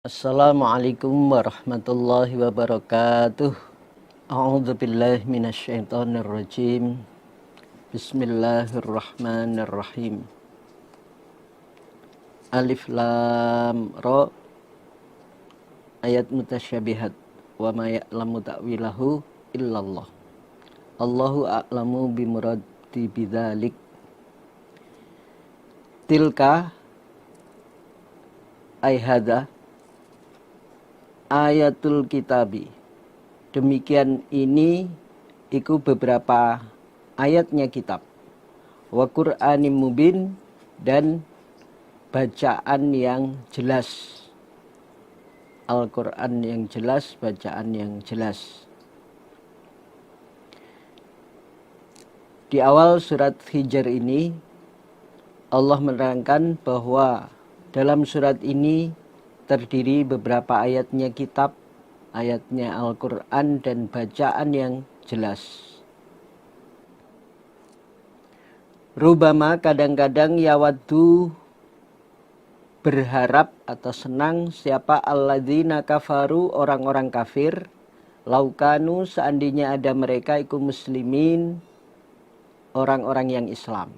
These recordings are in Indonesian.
Assalamualaikum warahmatullahi wabarakatuh. A'udzubillahi minasyaitonirrajim. Bismillahirrahmanirrahim. Alif lam ra. Ayat mutasyabihat. Wa ma ya'lamu ta'wilahu illallah. Allahu a'lamu bimuradi bidzalik. Tilka ay hadza ayatul kitabi. Demikian ini iku beberapa ayatnya kitab. Wa Qur'anim mubin, dan bacaan yang jelas. Al-Qur'an yang jelas, bacaan yang jelas. Di awal surat Hijr ini Allah menerangkan bahwa dalam surat ini terdiri beberapa ayatnya kitab, ayatnya Al-Quran, dan bacaan yang jelas. Rubama, kadang-kadang, yawaddu, berharap atau senang, siapa alladzina kafaru, orang-orang kafir, laukanu, seandainya ada mereka iku muslimin, orang-orang yang Islam.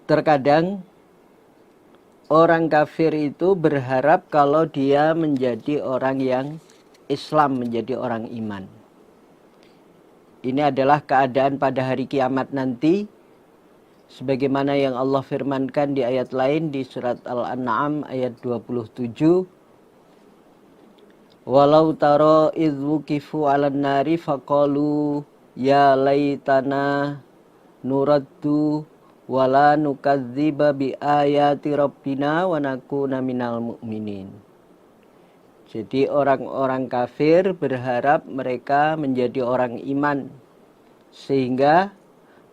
Terkadang orang kafir itu berharap kalau dia menjadi orang yang Islam, menjadi orang iman. Ini adalah keadaan pada hari kiamat nanti, sebagaimana yang Allah firmankan di ayat lain di surat Al-An'am ayat 27. Walau taro idh wuqifu 'alan nari faqalu ya laitana nuraddu wala nukadziba bi ayati rabbina wa nakuna minal mu'minin. Jadi orang-orang kafir berharap mereka menjadi orang iman, sehingga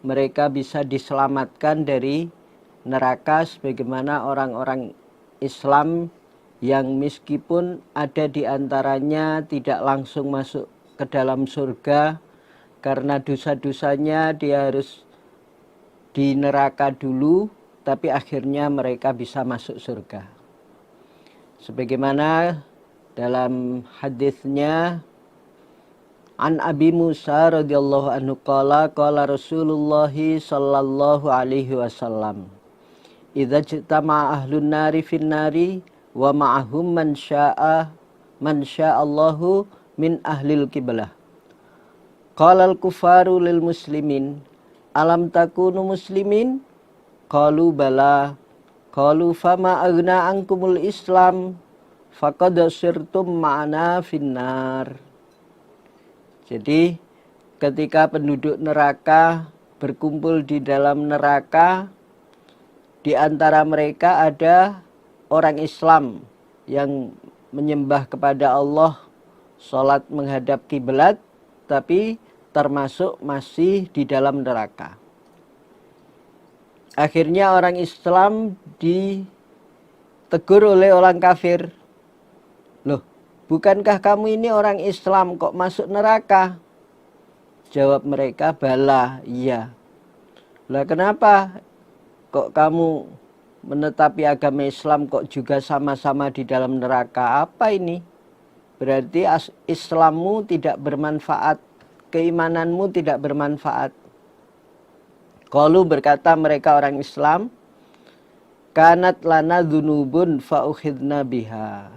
mereka bisa diselamatkan dari neraka, sebagaimana orang-orang Islam yang meskipun ada di antaranya tidak langsung masuk ke dalam surga karena dosa-dosanya, dia harus di neraka dulu, tapi akhirnya mereka bisa masuk surga. Sebagaimana dalam hadisnya An Abi Musa radhiyallahu anhu qala Rasulullah sallallahu alaihi wasallam, idza jtama ahlun nari fin nari wa ma'ahum man sya'allahu min ahlil qiblah. Qala al-kufaru lil muslimin, alam takunu muslimin? Qalu bala. Qalu fama aghna ankumul Islam? Faqad sirtum ma'ana finnar. Jadi ketika penduduk neraka berkumpul di dalam neraka, di antara mereka ada orang Islam yang menyembah kepada Allah, salat menghadap kiblat, tapi termasuk masih di dalam neraka. Akhirnya orang Islam ditegur oleh orang kafir. Loh, bukankah kamu ini orang Islam kok masuk neraka? Jawab mereka, bala, iya. Lah kenapa kok kamu menetapi agama Islam kok juga sama-sama di dalam neraka? Apa ini? Berarti Islammu tidak bermanfaat, keimananmu tidak bermanfaat. Qalu, berkata mereka orang Islam, kanat lana dzunubun faukhidna biha.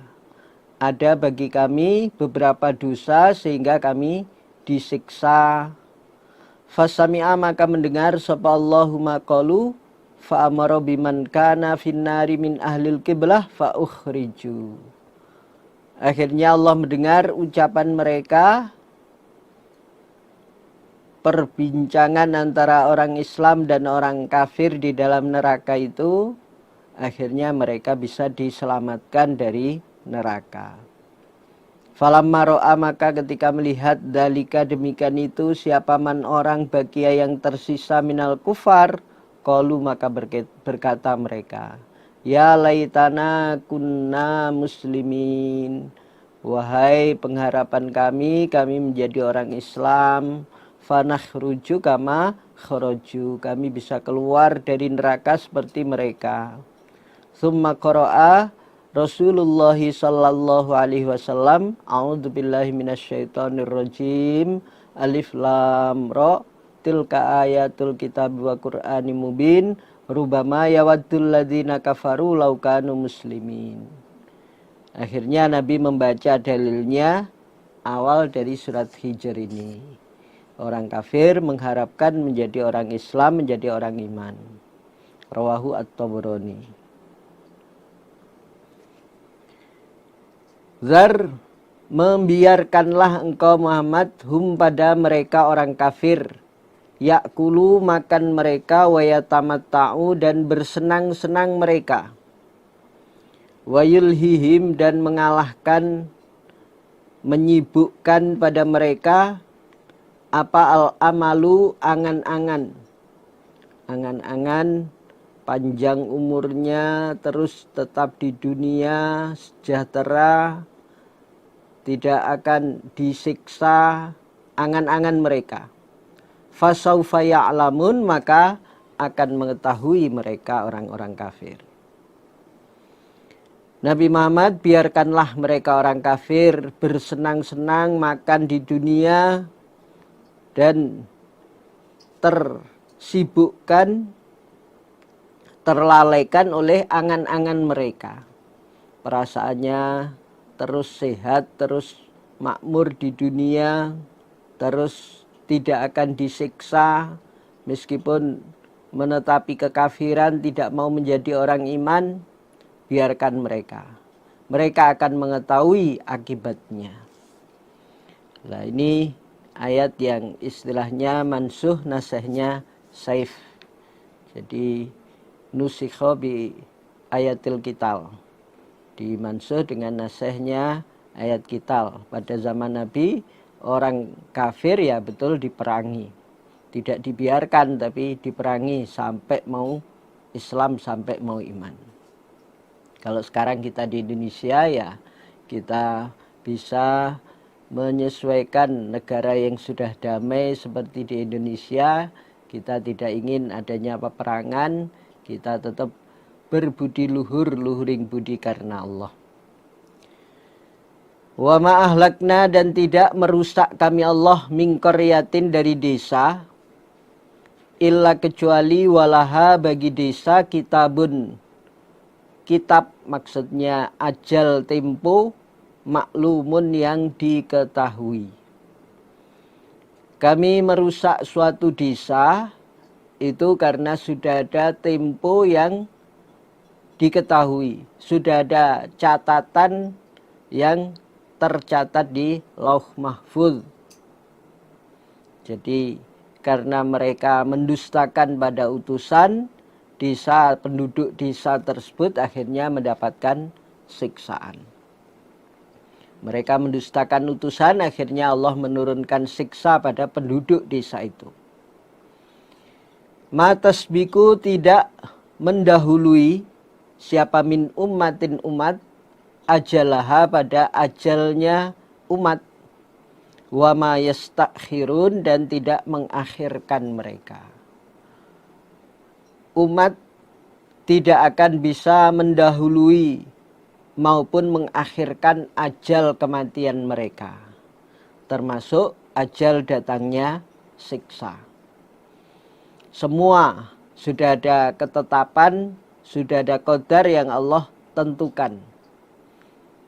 Ada bagi kami beberapa dosa sehingga kami disiksa. Fasami'a, maka mendengar sapa Allahu ma qalu fa amara biman kana finnari min ahlil qiblah fa ukhriju. Akhirnya Allah mendengar ucapan mereka, perbincangan antara orang Islam dan orang kafir di dalam neraka itu. Akhirnya mereka bisa diselamatkan dari neraka. Falamma ro'a, maka ketika melihat dalika, demikian itu, siapa man orang bakia yang tersisa minal kufar, qalu, maka berkata mereka, ya laitana kunna muslimin, wahai pengharapan kami menjadi orang Islam, fanakhruju kama kharaju, kami bisa keluar dari neraka seperti mereka. Tsumma qara'a Rasulullah sallallahu alaihi wasallam, a'udzubillahi minasyaitonir rajim, alif lam ra, tilka ayatul kitab wa qur'anin mubin, rubama yawaddul ladzina kafaru law kanu muslimin. Akhirnya Nabi membaca dalilnya awal dari surat Hijr ini. Orang kafir mengharapkan menjadi orang Islam, menjadi orang iman. Rawahu at-Tabrani. Zar, membiarkanlah engkau Muhammad hum pada mereka orang kafir, yakulu makan mereka, wa yatamatta'u dan bersenang-senang mereka, wa yulhihim dan mengalahkan, menyibukkan pada mereka apa al-amalu angan-angan, angan-angan panjang umurnya, terus tetap di dunia, sejahtera, tidak akan disiksa, angan-angan mereka. Fasaufa ya'lamun, maka akan mengetahui mereka orang-orang kafir. Nabi Muhammad, biarkanlah mereka orang kafir bersenang-senang makan di dunia dan tersibukkan, terlalaikan oleh angan-angan mereka. Perasaannya terus sehat, terus makmur di dunia, terus tidak akan disiksa, meskipun menetapi kekafiran, tidak mau menjadi orang iman, biarkan mereka. Mereka akan mengetahui akibatnya. Nah, ini ayat yang istilahnya mansuh, nasahnya saif. Jadi nusikho bi ayatil kital, dimansuh dengan nasihnya ayat kital. Pada zaman Nabi, orang kafir ya betul diperangi, tidak dibiarkan tapi diperangi sampai mau Islam, sampai mau iman. Kalau sekarang kita di Indonesia ya kita bisa menyesuaikan negara yang sudah damai seperti di Indonesia. Kita tidak ingin adanya peperangan, kita tetap berbudi luhur, luhuring budi karena Allah. Wa ma ahlakna, dan tidak merusak kami Allah, min qaryatin dari desa, illa kecuali walaha bagi desa kitabun, kitab maksudnya ajal tempo, maklumun yang diketahui. Kami merusak suatu desa itu karena sudah ada tempo yang diketahui, sudah ada catatan yang tercatat di Lauh Mahfuz. Jadi karena mereka mendustakan pada utusan, desa, penduduk desa tersebut akhirnya mendapatkan siksaan. Mereka mendustakan utusan, akhirnya Allah menurunkan siksa pada penduduk desa itu. Ma tasbiku, tidak mendahului siapa min ummatin umat, ajalaha pada ajalnya umat, wa ma yastakhirun dan tidak mengakhirkan mereka. Umat tidak akan bisa mendahului maupun mengakhirkan ajal kematian mereka, termasuk ajal datangnya siksa. Semua sudah ada ketetapan, sudah ada qadar yang Allah tentukan.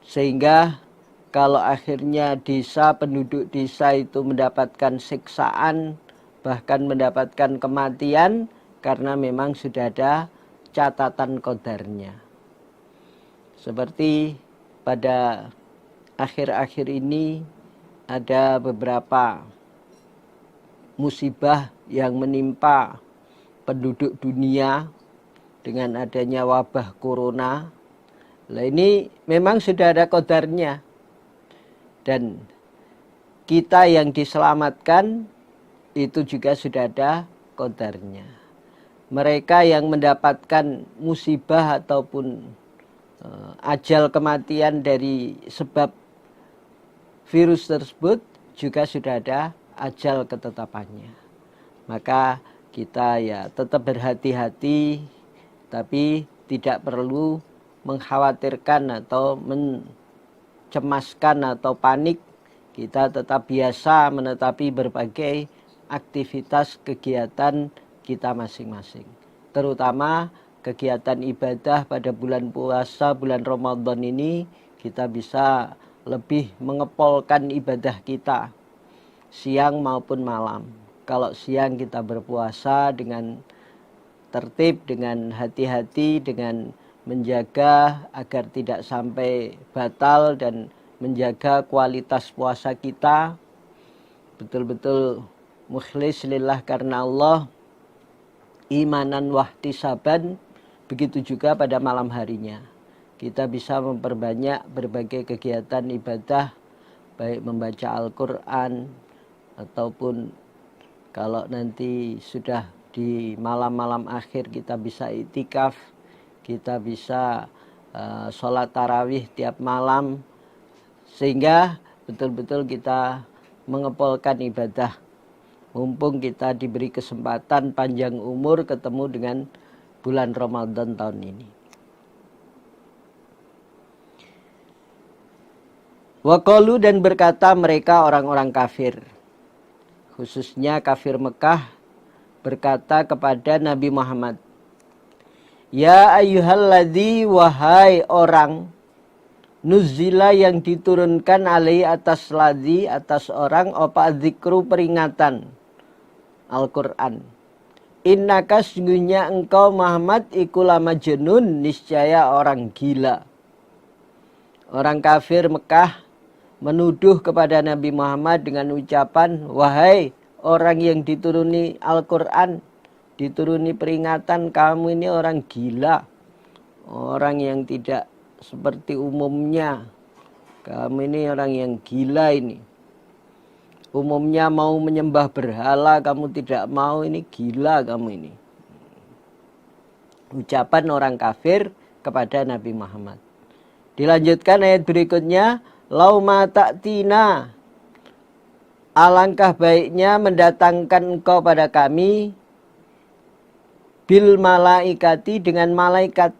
Sehingga kalau akhirnya desa, penduduk desa itu mendapatkan siksaan, bahkan mendapatkan kematian, karena memang sudah ada catatan qadarnya. Seperti pada akhir-akhir ini ada beberapa musibah yang menimpa penduduk dunia dengan adanya wabah corona. Nah, ini memang sudah ada qadarnya. Dan kita yang diselamatkan itu juga sudah ada qadarnya. Mereka yang mendapatkan musibah ataupun ajal kematian dari sebab virus tersebut juga sudah ada ajal ketetapannya. Maka kita ya tetap berhati-hati, tapi tidak perlu mengkhawatirkan atau mencemaskan atau panik. Kita tetap biasa menetapi berbagai aktivitas kegiatan kita masing-masing. Terutama kegiatan ibadah pada bulan puasa, bulan Ramadan ini, kita bisa lebih mengepolkan ibadah kita siang maupun malam. Kalau siang kita berpuasa dengan tertib, dengan hati-hati, dengan menjaga agar tidak sampai batal dan menjaga kualitas puasa kita betul-betul mukhlis lillah karena Allah, imanan wahtisaban. Begitu juga pada malam harinya kita bisa memperbanyak berbagai kegiatan ibadah, baik membaca Al-Quran ataupun kalau nanti sudah di malam-malam akhir kita bisa iktikaf, kita bisa sholat tarawih tiap malam, sehingga betul-betul kita mengepolkan ibadah. Mumpung kita diberi kesempatan panjang umur ketemu dengan bulan Ramadan tahun ini. Waqalu, dan berkata mereka orang-orang kafir, khususnya kafir Mekah, berkata kepada Nabi Muhammad, ya ayyuhalladzi, wahai orang, nuzila yang diturunkan alaihi atas ladzi, atas orang, apa dzikru peringatan Al-Quran. Innaka, sesungguhnya engkau Muhammad, iku lamajnun, niscaya orang gila. Orang kafir Mekah menuduh kepada Nabi Muhammad dengan ucapan, wahai orang yang dituruni Al-Quran, dituruni peringatan, kamu ini orang gila, orang yang tidak seperti umumnya, kamu ini orang yang gila ini. Umumnya mau menyembah berhala, kamu tidak mau, ini gila kamu ini. Ucapan orang kafir kepada Nabi Muhammad. Dilanjutkan ayat berikutnya, lauma ta'tina, alangkah baiknya mendatangkan engkau pada kami, bil malaikati, dengan malaikat,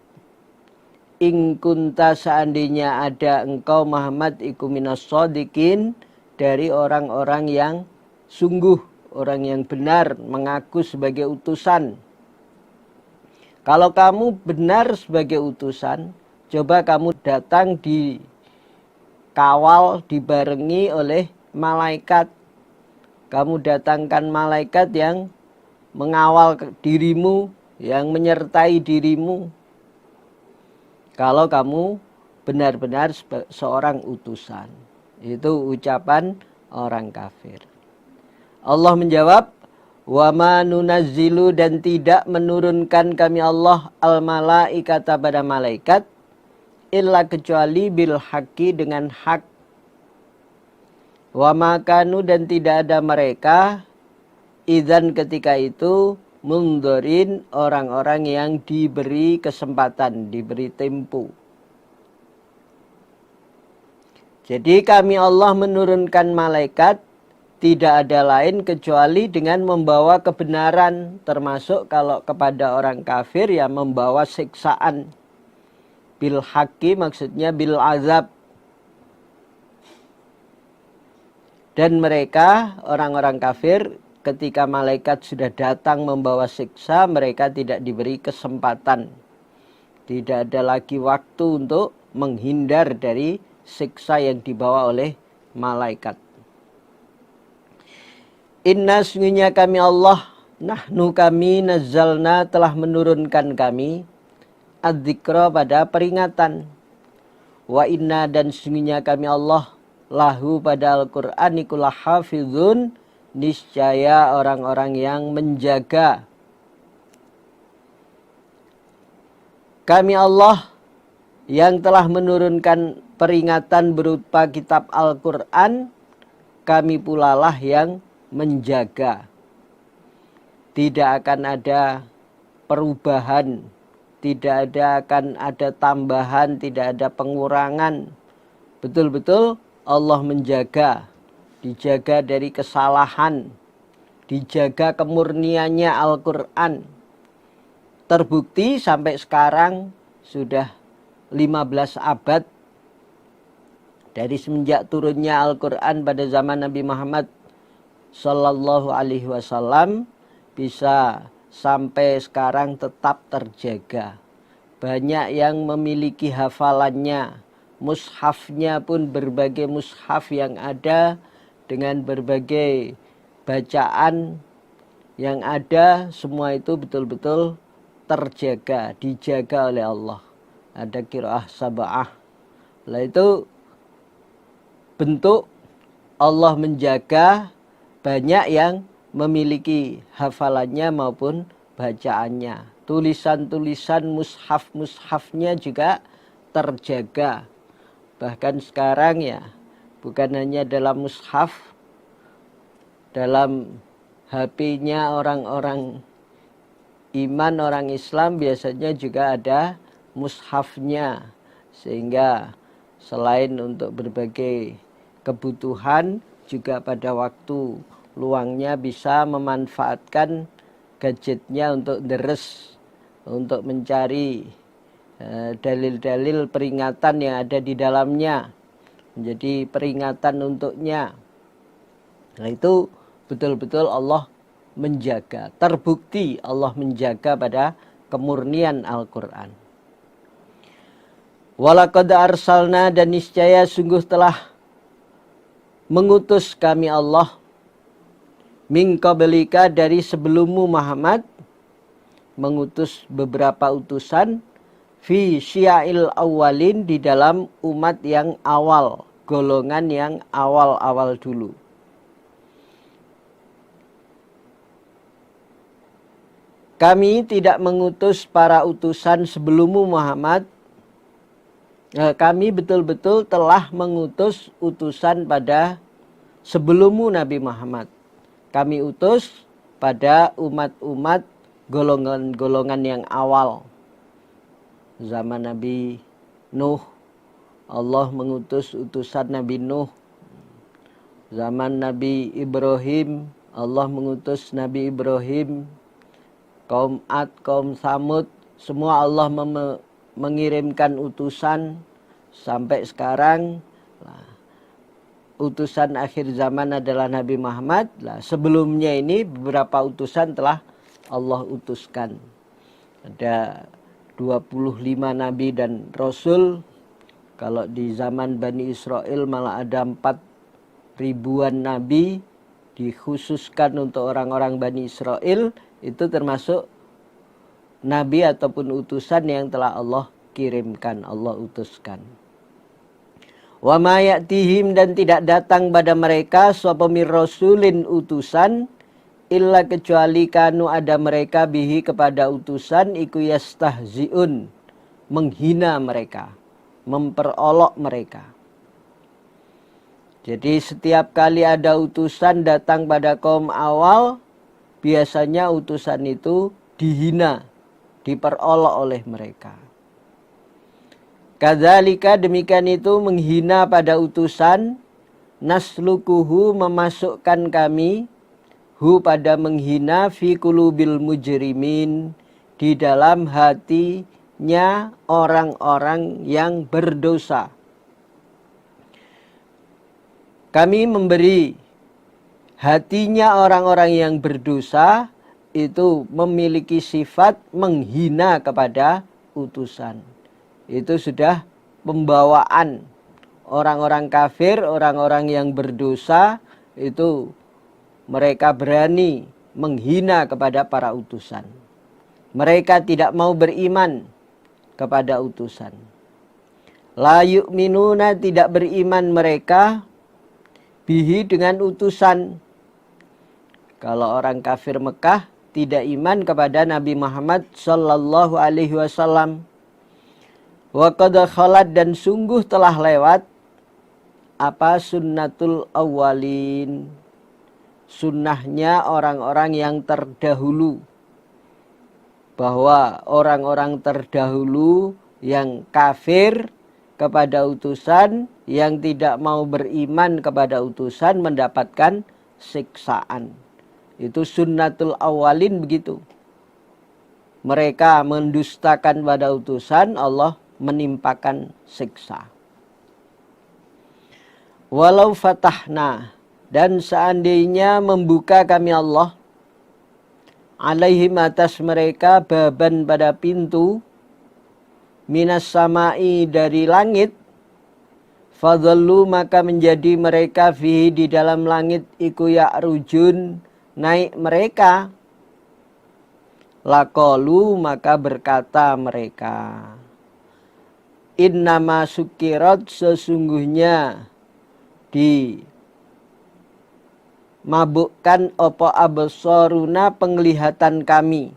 in kunta, seandainya ada engkau Muhammad, iku minas shodiqin, dari orang-orang yang sungguh, orang yang benar mengaku sebagai utusan. Kalau kamu benar sebagai utusan, coba kamu datang dikawal, dibarengi oleh malaikat. Kamu datangkan malaikat yang mengawal dirimu, yang menyertai dirimu. Kalau kamu benar-benar seorang utusan. Itu ucapan orang kafir. Allah menjawab, wa ma nunazzilu, dan tidak menurunkan kami Allah al-malaikata, pada malaikat, illa kecuali bil haqqi, dengan hak. Wa makanu, dan tidak ada mereka, idzan, ketika itu, mundorin, orang-orang yang diberi kesempatan, diberi tempo. Jadi kami Allah menurunkan malaikat, tidak ada lain kecuali dengan membawa kebenaran, termasuk kalau kepada orang kafir ya membawa siksaan. Bil haqqi, maksudnya bil azab. Dan mereka, orang-orang kafir, ketika malaikat sudah datang membawa siksa, mereka tidak diberi kesempatan. Tidak ada lagi waktu untuk menghindar dari siksa yang dibawa oleh malaikat. Inna, sesungguhnya kami Allah, nahnu, kami, nazzalna, telah menurunkan kami, adzikra, pada peringatan. Wa inna, dan sesungguhnya kami Allah, lahu, pada Al-Quran, ikulah hafizun, niscaya orang-orang yang menjaga. Kami Allah yang telah menurunkan peringatan berupa kitab Al-Quran, kami pula lah yang menjaga. Tidak akan ada perubahan, tidak akan ada tambahan, tidak ada pengurangan. Betul-betul Allah menjaga, dijaga dari kesalahan, dijaga kemurniannya Al-Quran. Terbukti sampai sekarang sudah 15 abad dari semenjak turunnya Al-Quran pada zaman Nabi Muhammad Sallallahu Alaihi Wasallam bisa sampai sekarang tetap terjaga. Banyak yang memiliki hafalannya, mushafnya pun berbagai mushaf yang ada dengan berbagai bacaan yang ada, semua itu betul-betul terjaga, dijaga oleh Allah. Ada qiraah sab'ah. Lah itu bentuk Allah menjaga banyak yang memiliki hafalannya maupun bacaannya. Tulisan-tulisan mushaf-mushafnya juga terjaga. Bahkan sekarang ya, bukan hanya dalam mushaf, dalam HP-nya orang-orang iman, orang Islam biasanya juga ada mushafnya. Sehingga selain untuk berbagai kebutuhan, juga pada waktu luangnya bisa memanfaatkan gadgetnya untuk deres, untuk mencari dalil-dalil peringatan yang ada di dalamnya, menjadi peringatan untuknya. Nah itu betul-betul Allah menjaga, terbukti Allah menjaga pada kemurnian Al-Quran. Walaqad arsalna, dan niscaya sungguh telah mengutus kami Allah min qablika, dari sebelummu Muhammad, mengutus beberapa utusan fi syia'il awwalin, di dalam umat yang awal, golongan yang awal-awal dulu. Kami tidak mengutus para utusan sebelummu Muhammad. Kami betul-betul telah mengutus utusan pada sebelummu Nabi Muhammad. Kami utus pada umat-umat, golongan-golongan yang awal. Zaman Nabi Nuh, Allah mengutus utusan Nabi Nuh. Zaman Nabi Ibrahim, Allah mengutus Nabi Ibrahim. Kaum Ad, kaum Samud, semua Allah mengirimkan utusan sampai sekarang. Utusan akhir zaman adalah Nabi Muhammad. Sebelumnya ini beberapa utusan telah Allah utuskan. Ada 25 nabi dan rasul. Kalau di zaman Bani Israel malah ada 4 ribuan nabi dikhususkan untuk orang-orang Bani Israel. Itu termasuk nabi ataupun utusan yang telah Allah kirimkan, Allah utuskan. Wa ma ya'tihim, dan tidak datang pada mereka sapa mir rasulin utusan, illa kecuali kanu ada mereka bihi kepada utusan, iku yastahziun, menghina mereka, memperolok mereka. Jadi setiap kali ada utusan datang pada kaum awal, biasanya utusan itu dihina, diperolok oleh mereka. Kadzalika, demikian itu menghina pada utusan, naslukuhu, memasukkan kami, hu pada menghina, fi qulubil mujrimin, di dalam hatinya orang-orang yang berdosa. Kami memberi hatinya orang-orang yang berdosa itu memiliki sifat menghina kepada utusan. Itu sudah pembawaan orang-orang kafir, orang-orang yang berdosa, itu mereka berani menghina kepada para utusan. Mereka tidak mau beriman kepada utusan. La yu'minuna, tidak beriman mereka bihi, dengan utusan. Kalau orang kafir Mekah tidak iman kepada Nabi Muhammad Sallallahu Alaihi Wasallam. Wa qad khalat, dan sungguh telah lewat apa sunnatul awwalin, sunnahnya orang-orang yang terdahulu. Bahwa orang-orang terdahulu yang kafir kepada utusan, yang tidak mau beriman kepada utusan, mendapatkan siksaan. Itu sunnatul awwalin begitu. mereka mendustakan pada utusan, Allah menimpakan siksa. Walau fatahna, dan seandainya membuka kami Allah, alaihim atas mereka, baban pada pintu, minas samai dari langit, fadhallu maka menjadi mereka fihi di dalam langit iku ya'rujun naik mereka, laqalu maka berkata mereka, innama sukirat sesungguhnya di mabukkan opo absaruna penglihatan kami.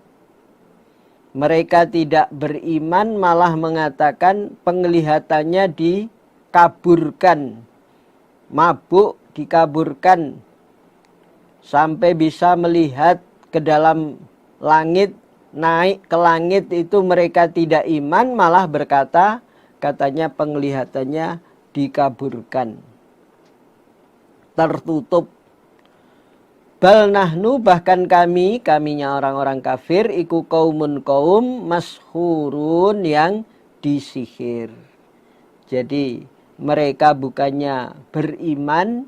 Mereka tidak beriman, malah mengatakan penglihatannya dikaburkan, mabuk dikaburkan sampai bisa melihat ke dalam langit, naik ke langit. Itu mereka tidak iman, malah berkata katanya penglihatannya dikaburkan, tertutup. Bal nahnu bahkan kaminya orang-orang kafir, iku kaumun kaum mashurun yang disihir. Jadi mereka bukannya beriman,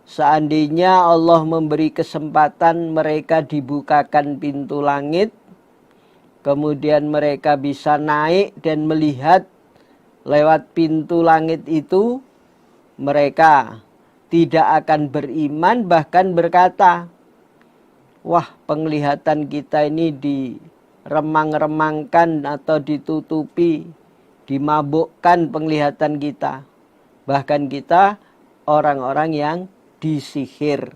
seandainya Allah memberi kesempatan mereka dibukakan pintu langit, kemudian mereka bisa naik dan melihat lewat pintu langit itu, mereka tidak akan beriman, bahkan berkata, wah penglihatan kita ini diremang-remangkan atau ditutupi, dimabukkan penglihatan kita. Bahkan kita orang-orang yang disihir.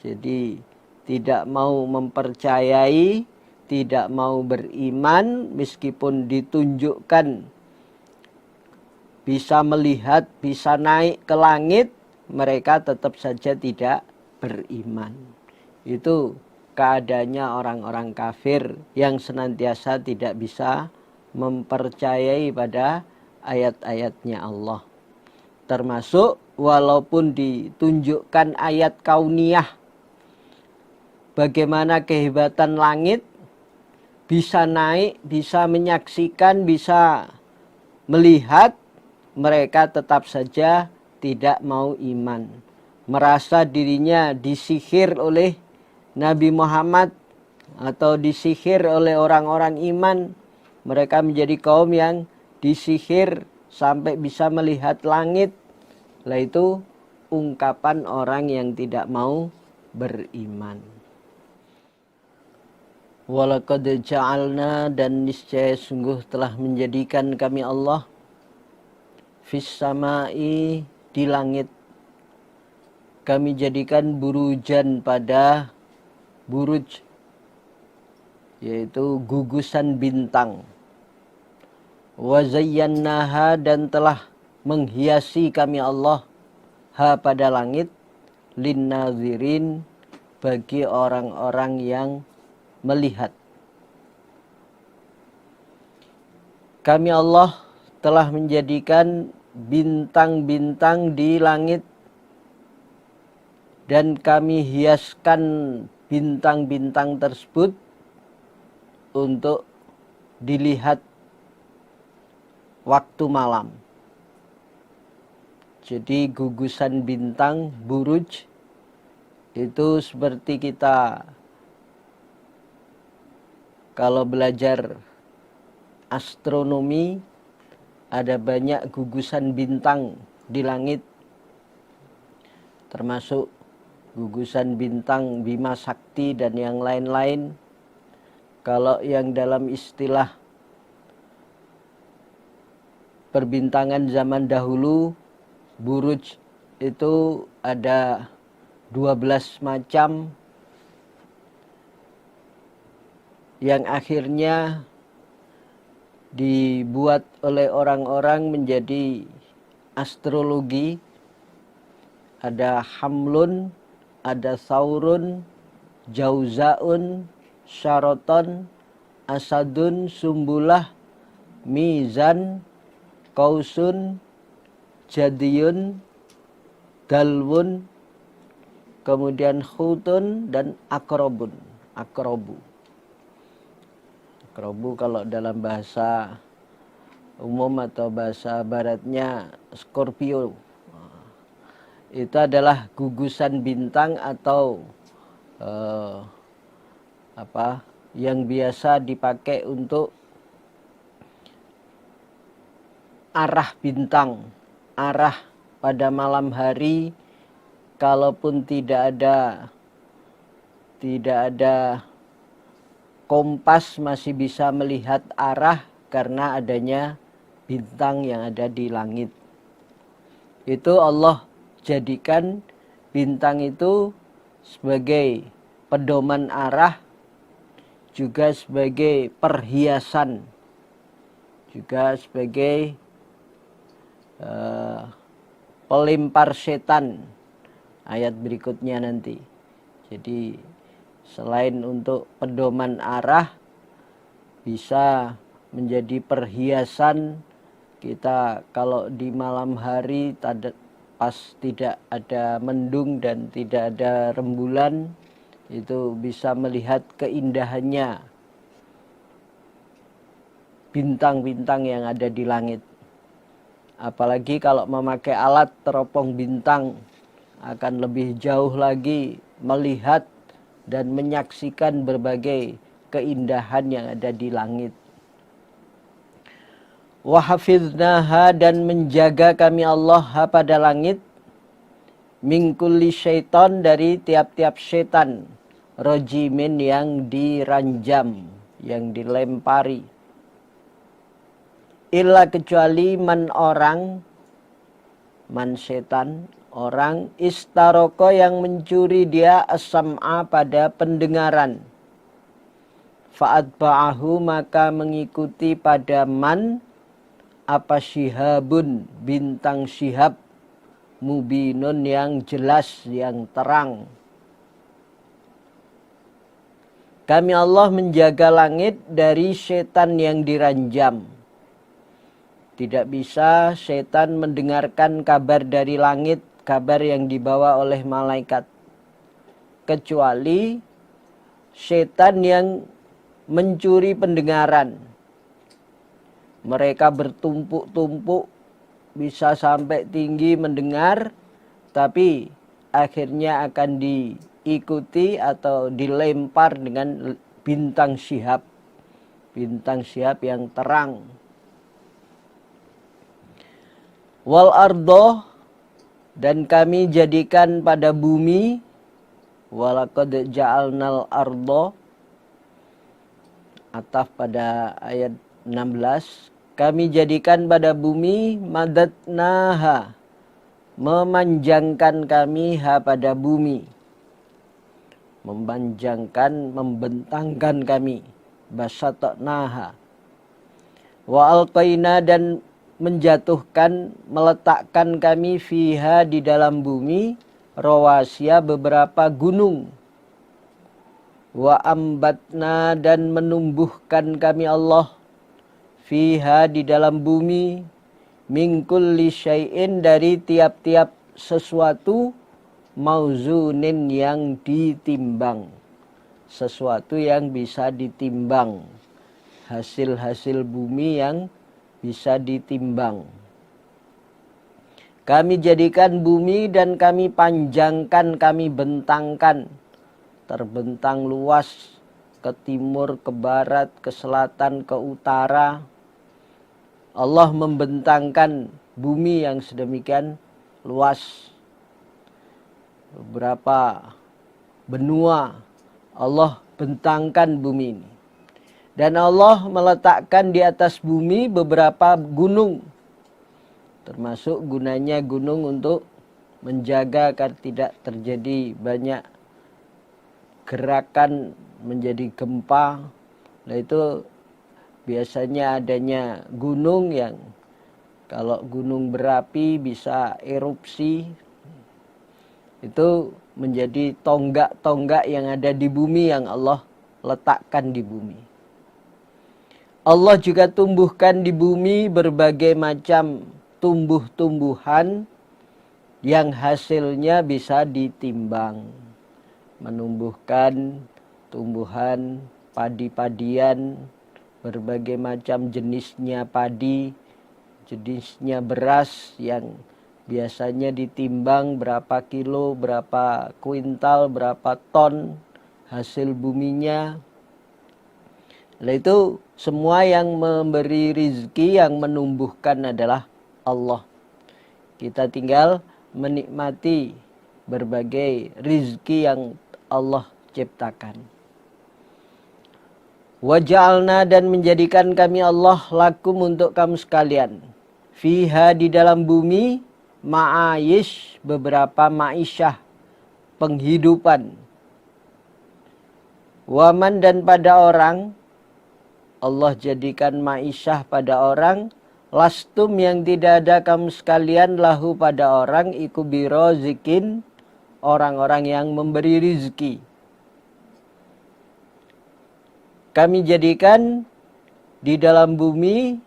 Jadi tidak mau mempercayai, tidak mau beriman, meskipun ditunjukkan bisa melihat, bisa naik ke langit, mereka tetap saja tidak beriman. Itu keadaannya orang-orang kafir yang senantiasa tidak bisa mempercayai pada ayat-ayatnya Allah. Termasuk walaupun ditunjukkan ayat kauniyah, bagaimana kehebatan langit, bisa naik, bisa menyaksikan, bisa melihat, mereka tetap saja tidak mau iman. Merasa dirinya disihir oleh Nabi Muhammad atau disihir oleh orang-orang iman. Mereka menjadi kaum yang disihir sampai bisa melihat langit. Lah itu ungkapan orang yang tidak mau beriman. Walaqad ja'alna, dan niscaya sungguh telah menjadikan kami Allah, fis samai di langit, kami jadikan burujan pada buruj, yaitu gugusan bintang. Wa zayyannaha, dan telah menghiasi kami Allah ha pada langit, linnazirin, bagi orang-orang yang melihat. Kami Allah telah menjadikan bintang-bintang di langit, dan kami hiaskan bintang-bintang tersebut untuk dilihat waktu malam. Jadi gugusan bintang, buruj, itu seperti kita kalau belajar astronomi, ada banyak gugusan bintang di langit, termasuk gugusan bintang Bima Sakti dan yang lain-lain. Kalau yang dalam istilah perbintangan zaman dahulu, buruj itu ada 12 macam, yang akhirnya dibuat oleh orang-orang menjadi astrologi. Ada Hamlun, ada Saurun, Jauzaun, Syaraton, Asadun, Sumbulah, Mizan, Kausun, Jadiyun, Dalwun, kemudian Khutun, dan Akrobun. Akrobu. Kerobu kalau dalam bahasa umum atau bahasa baratnya Scorpio. Itu adalah gugusan bintang atau yang biasa dipakai untuk arah bintang, arah pada malam hari. Kalaupun tidak ada kompas, masih bisa melihat arah karena adanya bintang yang ada di langit. Itu Allah jadikan bintang itu sebagai pedoman arah, juga sebagai perhiasan, juga sebagai pelempar setan. Ayat berikutnya nanti. Jadi selain untuk pedoman arah, bisa menjadi perhiasan kita kalau di malam hari pas tidak ada mendung dan tidak ada rembulan, itu bisa melihat keindahannya bintang-bintang yang ada di langit. Apalagi kalau memakai alat teropong bintang, akan lebih jauh lagi melihat dan menyaksikan berbagai keindahan yang ada di langit. Wa hafiznaha, dan menjaga kami Allah pada langit, min kulli syaiton, dari tiap-tiap setan, rojimin, yang diranjam, yang dilempari. Illa, kecuali man, orang, man setan, orang, istaroko, yang mencuri dia as-sam'a, pada pendengaran. Fa'atba'ahu, maka mengikuti pada man apa syihabun, bintang syihab, mubinun, yang jelas, yang terang. Kami Allah menjaga langit dari setan yang diranjam. Tidak bisa setan mendengarkan kabar dari langit, kabar yang dibawa oleh malaikat, kecuali setan yang mencuri pendengaran. Mereka bertumpuk-tumpuk, bisa sampai tinggi mendengar, tapi akhirnya akan diikuti atau dilempar dengan bintang syihab. Bintang syihab yang terang. Wal ardo, dan kami jadikan pada bumi, walaqad ja'alnal ardo, ataf pada ayat 16, kami jadikan pada bumi, madatnaha, memanjangkan kami pada bumi, memanjangkan, membentangkan kami, basatnaha. Wa alqaina, dan menjatuhkan, meletakkan kami, fiha, di dalam bumi, rawasya, beberapa gunung. Wa ambatna, dan menumbuhkan kami Allah, fiha, di dalam bumi, min kulli syai'in, dari tiap-tiap sesuatu, mauzunin, yang ditimbang. Sesuatu yang bisa ditimbang. Hasil-hasil bumi yang bisa ditimbang. Kami jadikan bumi dan kami panjangkan, kami bentangkan, terbentang luas ke timur, ke barat, ke selatan, ke utara. Allah membentangkan bumi yang sedemikian luas. Beberapa benua Allah bentangkan bumi ini. Dan Allah meletakkan di atas bumi beberapa gunung. Termasuk gunanya gunung untuk menjaga agar tidak terjadi banyak gerakan menjadi gempa. Nah, itu biasanya adanya gunung yang kalau gunung berapi bisa erupsi. Itu menjadi tonggak-tonggak yang ada di bumi yang Allah letakkan di bumi. Allah juga tumbuhkan di bumi berbagai macam tumbuh-tumbuhan yang hasilnya bisa ditimbang. Menumbuhkan tumbuhan padi-padian berbagai macam jenisnya padi, jenisnya beras yang biasanya ditimbang berapa kilo, berapa kuintal, berapa ton hasil buminya. Nah, itu semua yang memberi rizki, yang menumbuhkan adalah Allah. Kita tinggal menikmati berbagai rizki yang Allah ciptakan. Waja'alna, dan menjadikan kami Allah lakum untuk kamu sekalian. Fiha, di dalam bumi, ma'ayish, beberapa ma'isyah, penghidupan. Waman, dan pada orang, Allah jadikan ma'isyah pada orang, lastum, yang tidak ada kamu sekalian, lahu, pada orang, iku birozikin, orang-orang yang memberi rizki. Kami jadikan di dalam bumi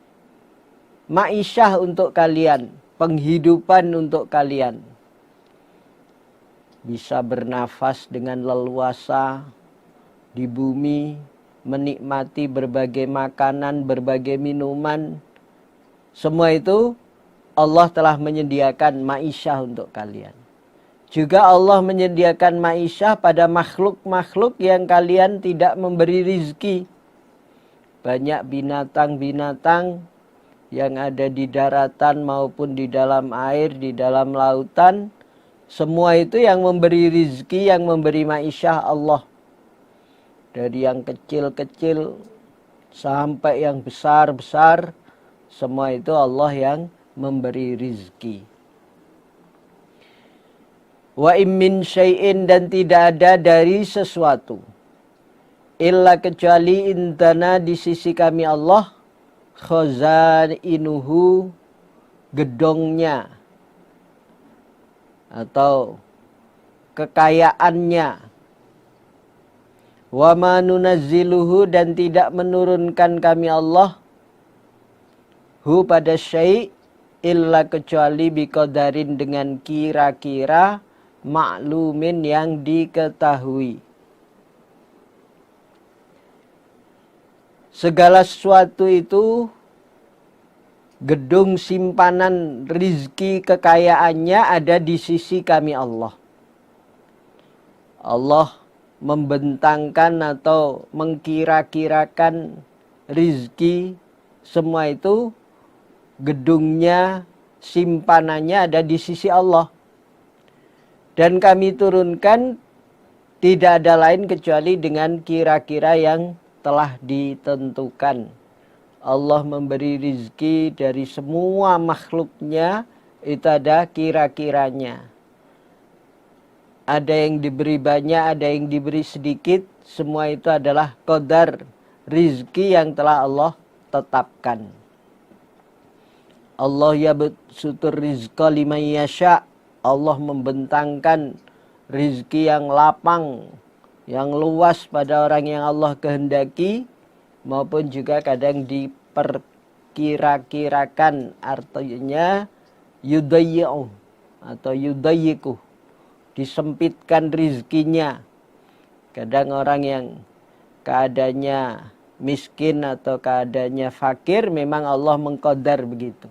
ma'isyah untuk kalian, penghidupan untuk kalian. Bisa bernafas dengan leluasa di bumi, menikmati berbagai makanan, berbagai minuman. Semua itu Allah telah menyediakan ma'isyah untuk kalian. Juga Allah menyediakan ma'isyah pada makhluk-makhluk yang kalian tidak memberi rizki. Banyak binatang-binatang yang ada di daratan maupun di dalam air, di dalam lautan. Semua itu yang memberi rizki, yang memberi ma'isyah Allah. Dari yang kecil-kecil sampai yang besar-besar, semua itu Allah yang memberi rizki. Wa min syai'in, dan tidak ada dari sesuatu, illa kecuali indana, di sisi kami Allah, khazainuhu, gedongnya atau kekayaannya. Wa ma nunazziluhu, dan tidak menurunkan kami Allah hu pada syai' illa kecuali biqadarin, dengan kira-kira, maklumin, yang diketahui. Segala sesuatu itu, gedung simpanan rizki kekayaannya ada di sisi kami Allah. Allah membentangkan atau mengkira-kirakan rizki, semua itu gedungnya, simpanannya ada di sisi Allah. Dan kami turunkan tidak ada lain kecuali dengan kira-kira yang telah ditentukan. Allah memberi rizki dari semua makhluknya, itu ada kira-kiranya. Ada yang diberi banyak, ada yang diberi sedikit. Semua itu adalah qadar rizki yang telah Allah tetapkan. Allah yabsutur rizqa liman yasha'. Allah membentangkan rizki yang lapang, yang luas pada orang yang Allah kehendaki, maupun juga kadang diperkira-kirakan, artinya yudayyi'u atau yudayyiku, disempitkan rizkinya. Kadang orang yang keadaannya miskin atau keadaannya fakir, memang Allah mengqadar begitu.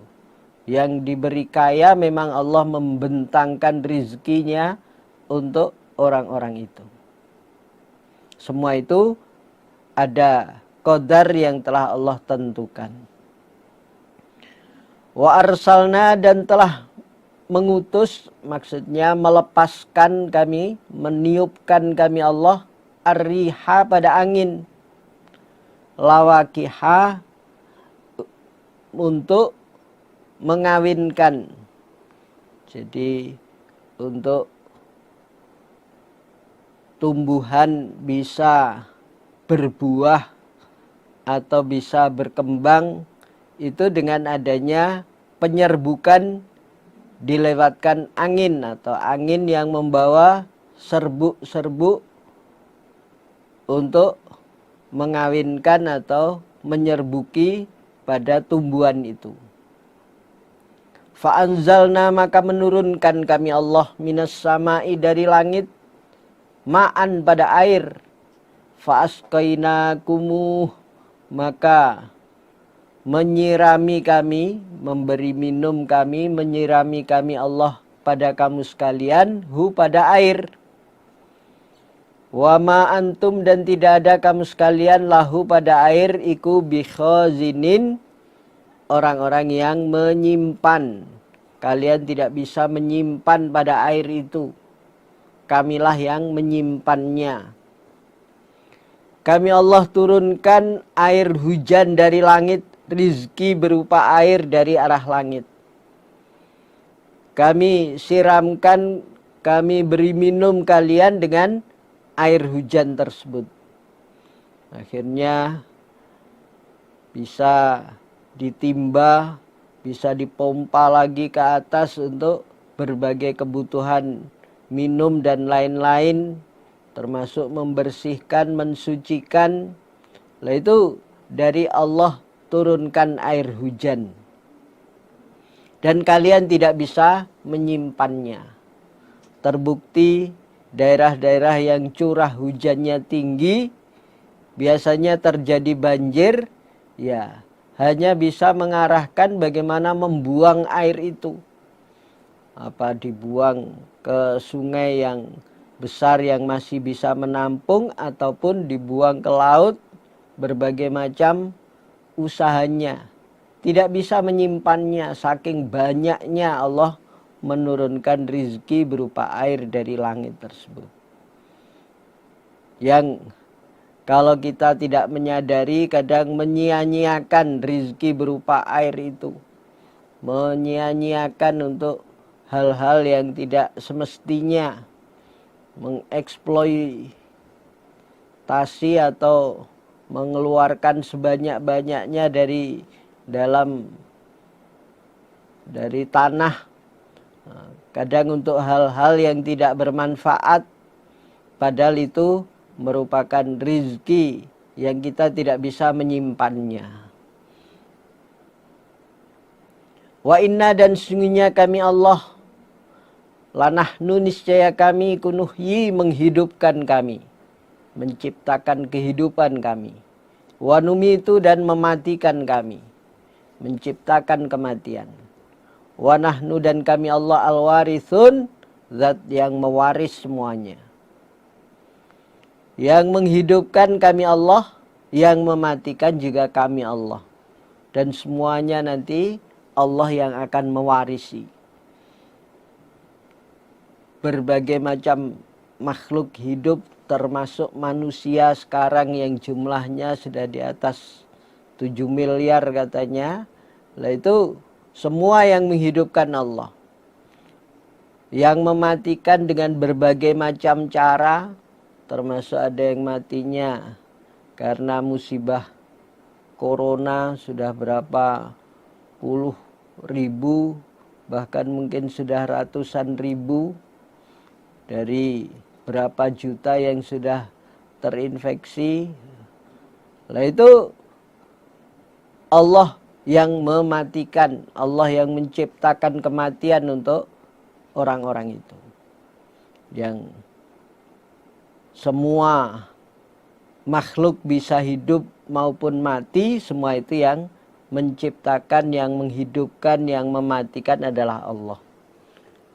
Yang diberi kaya memang Allah membentangkan rizkinya untuk orang-orang itu. Semua itu ada qadar yang telah Allah tentukan. Wa arsalna, dan telah mengutus, maksudnya melepaskan kami, meniupkan kami Allah, ar-riha, pada angin, lawakiha, untuk mengawinkan. Jadi untuk tumbuhan bisa berbuah atau bisa berkembang, itu dengan adanya penyerbukan, dilewatkan angin atau angin yang membawa serbuk-serbuk untuk mengawinkan atau menyerbuki pada tumbuhan itu. Fa'anzalna, maka menurunkan kami Allah, minas sama'i, dari langit, ma'an, pada air. Fa'asqainakumuh, maka menyirami kami, memberi minum kami, menyirami kami Allah pada kamu sekalian, pada air. Wa ma antum, dan tidak ada kamu sekalian, lahu pada air, iku bikhazinin, orang-orang yang menyimpan. Kalian tidak bisa menyimpan pada air itu. Kamilah yang menyimpannya. Kami Allah turunkan air hujan dari langit, rizki berupa air dari arah langit. Kami siramkan, kami beri minum kalian dengan air hujan tersebut. Akhirnya bisa ditimba, bisa dipompa lagi ke atas untuk berbagai kebutuhan minum dan lain-lain, termasuk membersihkan, mensucikan. Lah itu dari Allah turunkan air hujan. Dan kalian tidak bisa menyimpannya. Terbukti daerah-daerah yang curah hujannya tinggi, biasanya terjadi banjir, ya hanya bisa mengarahkan bagaimana membuang air itu. Apa dibuang ke sungai yang besar yang masih bisa menampung, ataupun dibuang ke laut, berbagai macam usahanya. Tidak bisa menyimpannya, saking banyaknya Allah menurunkan rizki berupa air dari langit tersebut. Yang kalau kita tidak menyadari, kadang menyia-nyiakan rizki berupa air itu. Menyia-nyiakan untuk hal-hal yang tidak semestinya. Mengeksploitasi atau mengeluarkan sebanyak-banyaknya dari tanah. Kadang untuk hal-hal yang tidak bermanfaat, padahal itu merupakan rizki yang kita tidak bisa menyimpannya. Wa inna, dan sungguhnya kami Allah, lanahnu, niscaya kami, kunuhyi, menghidupkan kami, menciptakan kehidupan kami. Wa numitu, dan mematikan kami, menciptakan kematian. Wa nahnu, dan kami Allah, al-warithun, zat yang mewaris semuanya. Yang menghidupkan kami Allah, yang mematikan juga kami Allah. Dan semuanya nanti Allah yang akan mewarisi. Berbagai macam makhluk hidup, termasuk manusia sekarang yang jumlahnya sudah di atas 7 miliar katanya. Lah itu semua yang menghidupkan Allah. Yang mematikan dengan berbagai macam cara, termasuk ada yang matinya karena musibah corona, sudah berapa puluh ribu, bahkan mungkin sudah ratusan ribu, dari berapa juta yang sudah terinfeksi. Lah itu Allah yang mematikan, Allah yang menciptakan kematian untuk orang-orang itu. Yang semua makhluk bisa hidup maupun mati, semua itu yang menciptakan, yang menghidupkan, yang mematikan adalah Allah.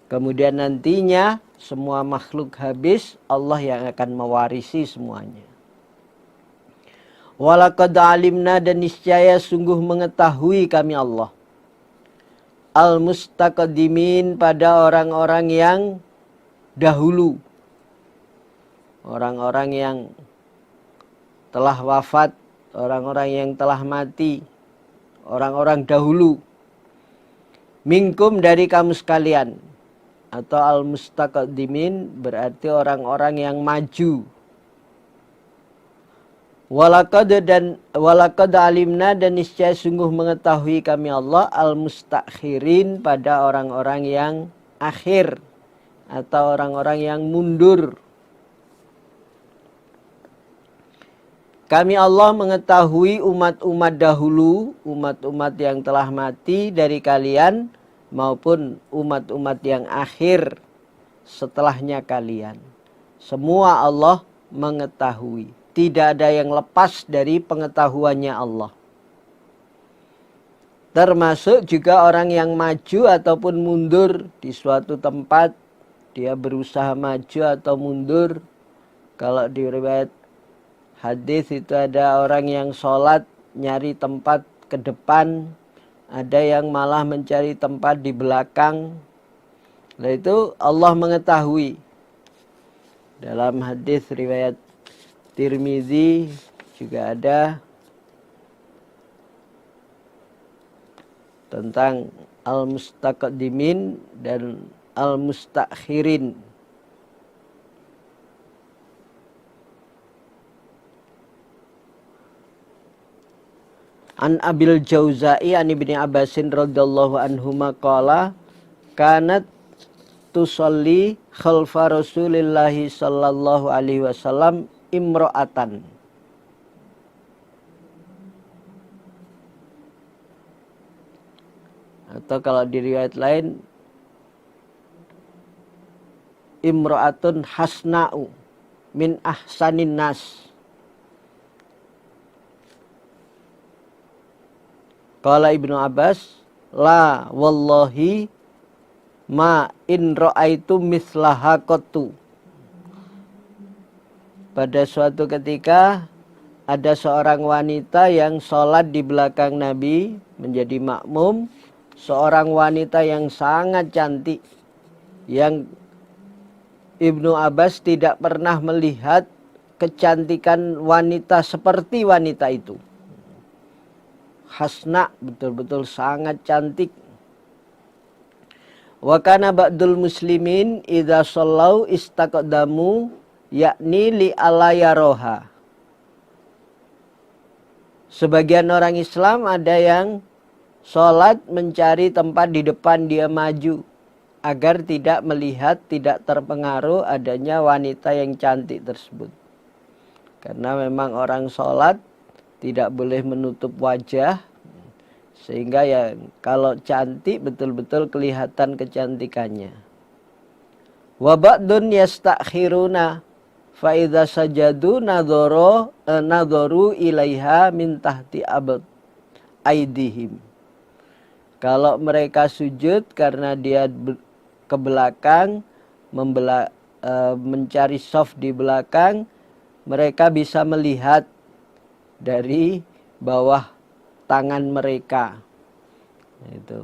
Kemudian nantinya semua makhluk habis, Allah yang akan mewarisi semuanya. Walaqad alimna, dan niscaya sungguh mengetahui kami Allah, al-mustaqdimin, pada orang-orang yang dahulu. Orang-orang yang telah wafat, orang-orang yang telah mati, orang-orang dahulu. Minkum, dari kamu sekalian. Atau al-mustaqdimin berarti orang-orang yang maju. Walaqad alimna, dan niscaya sungguh mengetahui kami Allah, al-mustakhirin, pada orang-orang yang akhir atau orang-orang yang mundur. Kami Allah mengetahui umat-umat dahulu, umat-umat yang telah mati dari kalian, maupun umat-umat yang akhir setelahnya kalian. Semua Allah mengetahui. tidak ada yang lepas dari pengetahuannya Allah. Termasuk juga orang yang maju ataupun mundur di suatu tempat, dia berusaha maju atau mundur. Kalau di riwayat hadis itu ada orang yang sholat nyari tempat ke depan, ada yang malah mencari tempat di belakang. Nah itu Allah mengetahui. Dalam hadis riwayat Tirmizi juga ada tentang al-mustaqdimin dan al-mustakhirin. An Abil Jauza'i an Ibni Abbasin radhiyallahu anhuma qala kanat tusalli khalfa Rasulillahi sallallahu alaihi wasallam imra'atan. Atau kalau di riwayat lain imra'atun hasna'u min ahsanin nas. Qala Ibnu Abbas la wallahi ma in ra'aitu mislaha qattu. Pada suatu ketika ada seorang wanita yang sholat di belakang Nabi menjadi makmum, seorang wanita yang sangat cantik, yang Ibnu Abbas tidak pernah melihat kecantikan wanita seperti wanita itu. Hasna, betul-betul sangat cantik. Wa kana ba'dul muslimin idza shallau istaqdamu yakni li alayaroha. Sebagian orang Islam ada yang sholat mencari tempat di depan, dia maju agar tidak melihat, tidak terpengaruh adanya wanita yang cantik tersebut. Karena memang orang sholat tidak boleh menutup wajah, sehingga ya kalau cantik betul-betul kelihatan kecantikannya. Wa ba'dun yastakhiruna fa idza sajadu nadharu ilaiha min tahti abad aidihim. Kalau mereka sujud karena dia ke belakang mencari shaf di belakang, mereka bisa melihat dari bawah tangan mereka itu,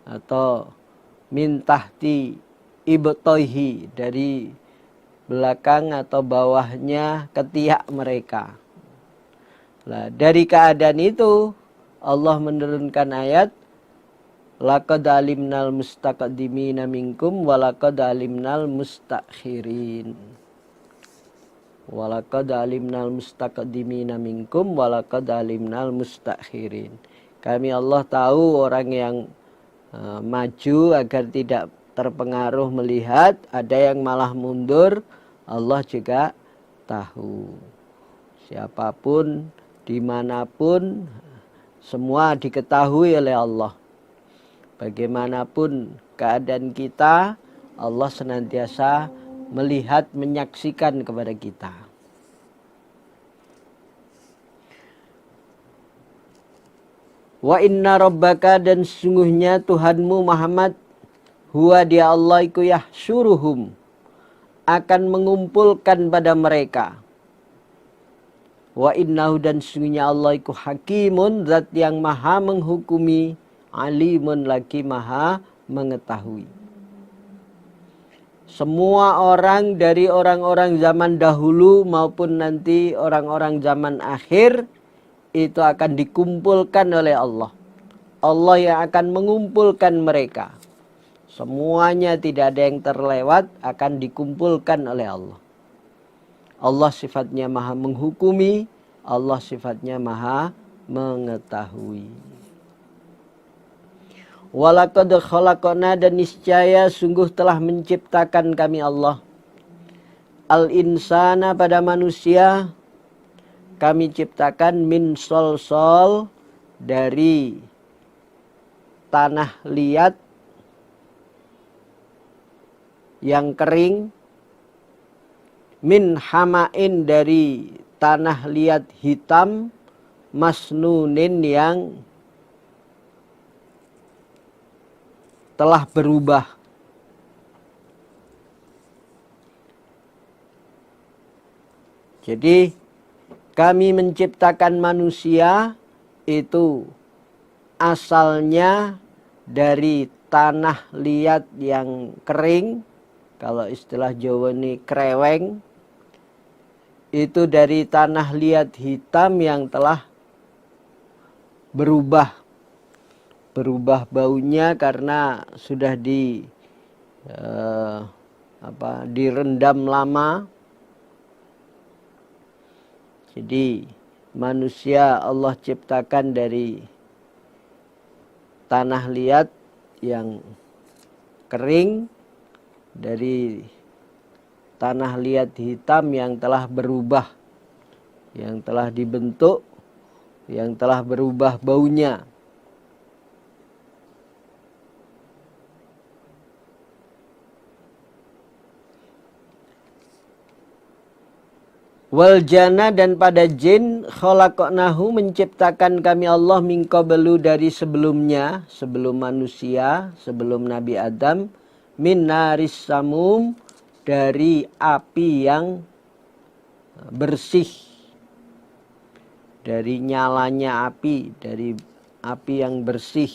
atau min tahti ibtoihi, dari belakang atau bawahnya ketiak mereka. Nah, dari keadaan itu Allah menurunkan ayat laqad alimnal mustaqdimina minkum wa laqad alimnal mustakhirin. Walaqad alimnal mustaqdimina minkum walaqad alimnal mustakhirin. Kami Allah tahu orang yang maju agar tidak terpengaruh melihat, ada yang malah mundur, Allah juga tahu. Siapapun, dimanapun, semua diketahui oleh Allah. Bagaimanapun keadaan kita, Allah senantiasa melihat, menyaksikan kepada kita. Wa inna rabbaka, dan sungguhnya Tuhanmu Muhammad, huwa dia Allah iku yahsyuruhum, akan mengumpulkan pada mereka. Wa innahu, dan sungguhnya Allah iku hakimun, zat yang maha menghukumi, alimun, lagi maha mengetahui. Semua orang dari orang-orang zaman dahulu maupun nanti orang-orang zaman akhir itu akan dikumpulkan oleh Allah. Allah yang akan mengumpulkan mereka. Semuanya tidak ada yang terlewat, akan dikumpulkan oleh Allah. Allah sifatnya maha menghukumi, Allah sifatnya maha mengetahui. Walaqad khalaqna, dan niscaya sungguh telah menciptakan kami Allah al-insana, pada manusia kami ciptakan min solsol, dari tanah liat yang kering, min hamain, dari tanah liat hitam masnunin yang telah berubah. Jadi kami menciptakan manusia itu asalnya dari tanah liat yang kering. Kalau istilah Jawa ini kreweng. Itu dari tanah liat hitam yang telah berubah baunya karena sudah direndam lama. Jadi manusia Allah ciptakan dari tanah liat yang kering, dari tanah liat hitam yang telah berubah, yang telah dibentuk, yang telah berubah baunya. Wal jana, dan pada jin khalaqnahu menciptakan kami Allah min qablu dari sebelumnya, sebelum manusia, sebelum Nabi Adam, min naris samum, dari api yang bersih, dari nyalanya api, dari api yang bersih.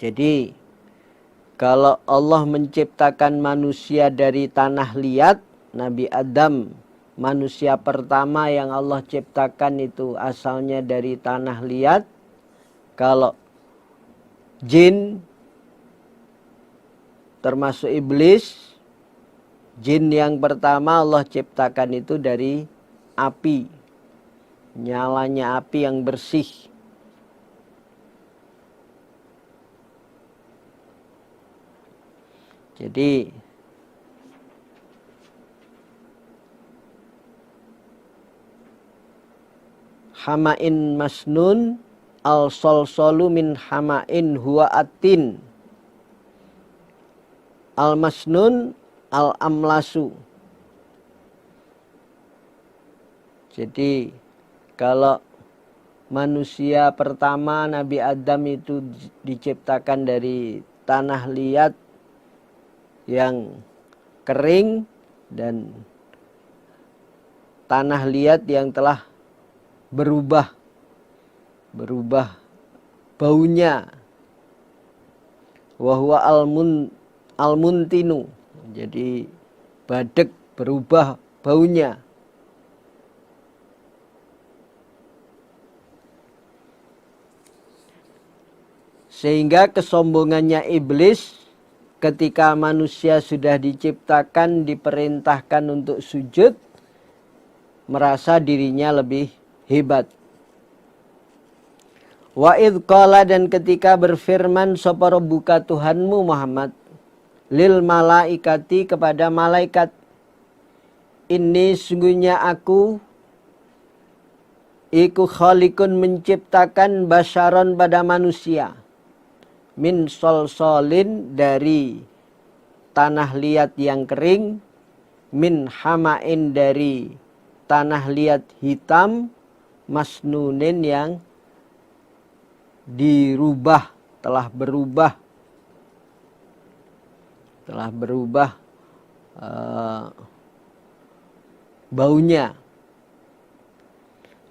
Jadi kalau Allah menciptakan manusia dari tanah liat, Nabi Adam manusia pertama yang Allah ciptakan itu asalnya dari tanah liat. Kalau jin termasuk iblis, jin yang pertama Allah ciptakan itu dari api, nyalanya api yang bersih. Jadi hamain masnun al solsolu min hamain huwa atin, al masnun al amlasu. Jadi kalau manusia pertama Nabi Adam itu diciptakan dari tanah liat yang kering dan tanah liat yang telah berubah baunya. Wahwa almuntinu, jadi badek, berubah baunya. Sehingga kesombongannya iblis ketika manusia sudah diciptakan, diperintahkan untuk sujud, merasa dirinya lebih hebat. Wa idh qala, dan ketika berfirman sapa rabbuka Tuhanmu Muhammad, lil malaikati, kepada malaikat, ini sungguhnya aku iku khaliqun menciptakan basyaron pada manusia, min solsolin dari tanah liat yang kering, min hamain dari tanah liat hitam, masnunin yang dirubah, telah berubah baunya.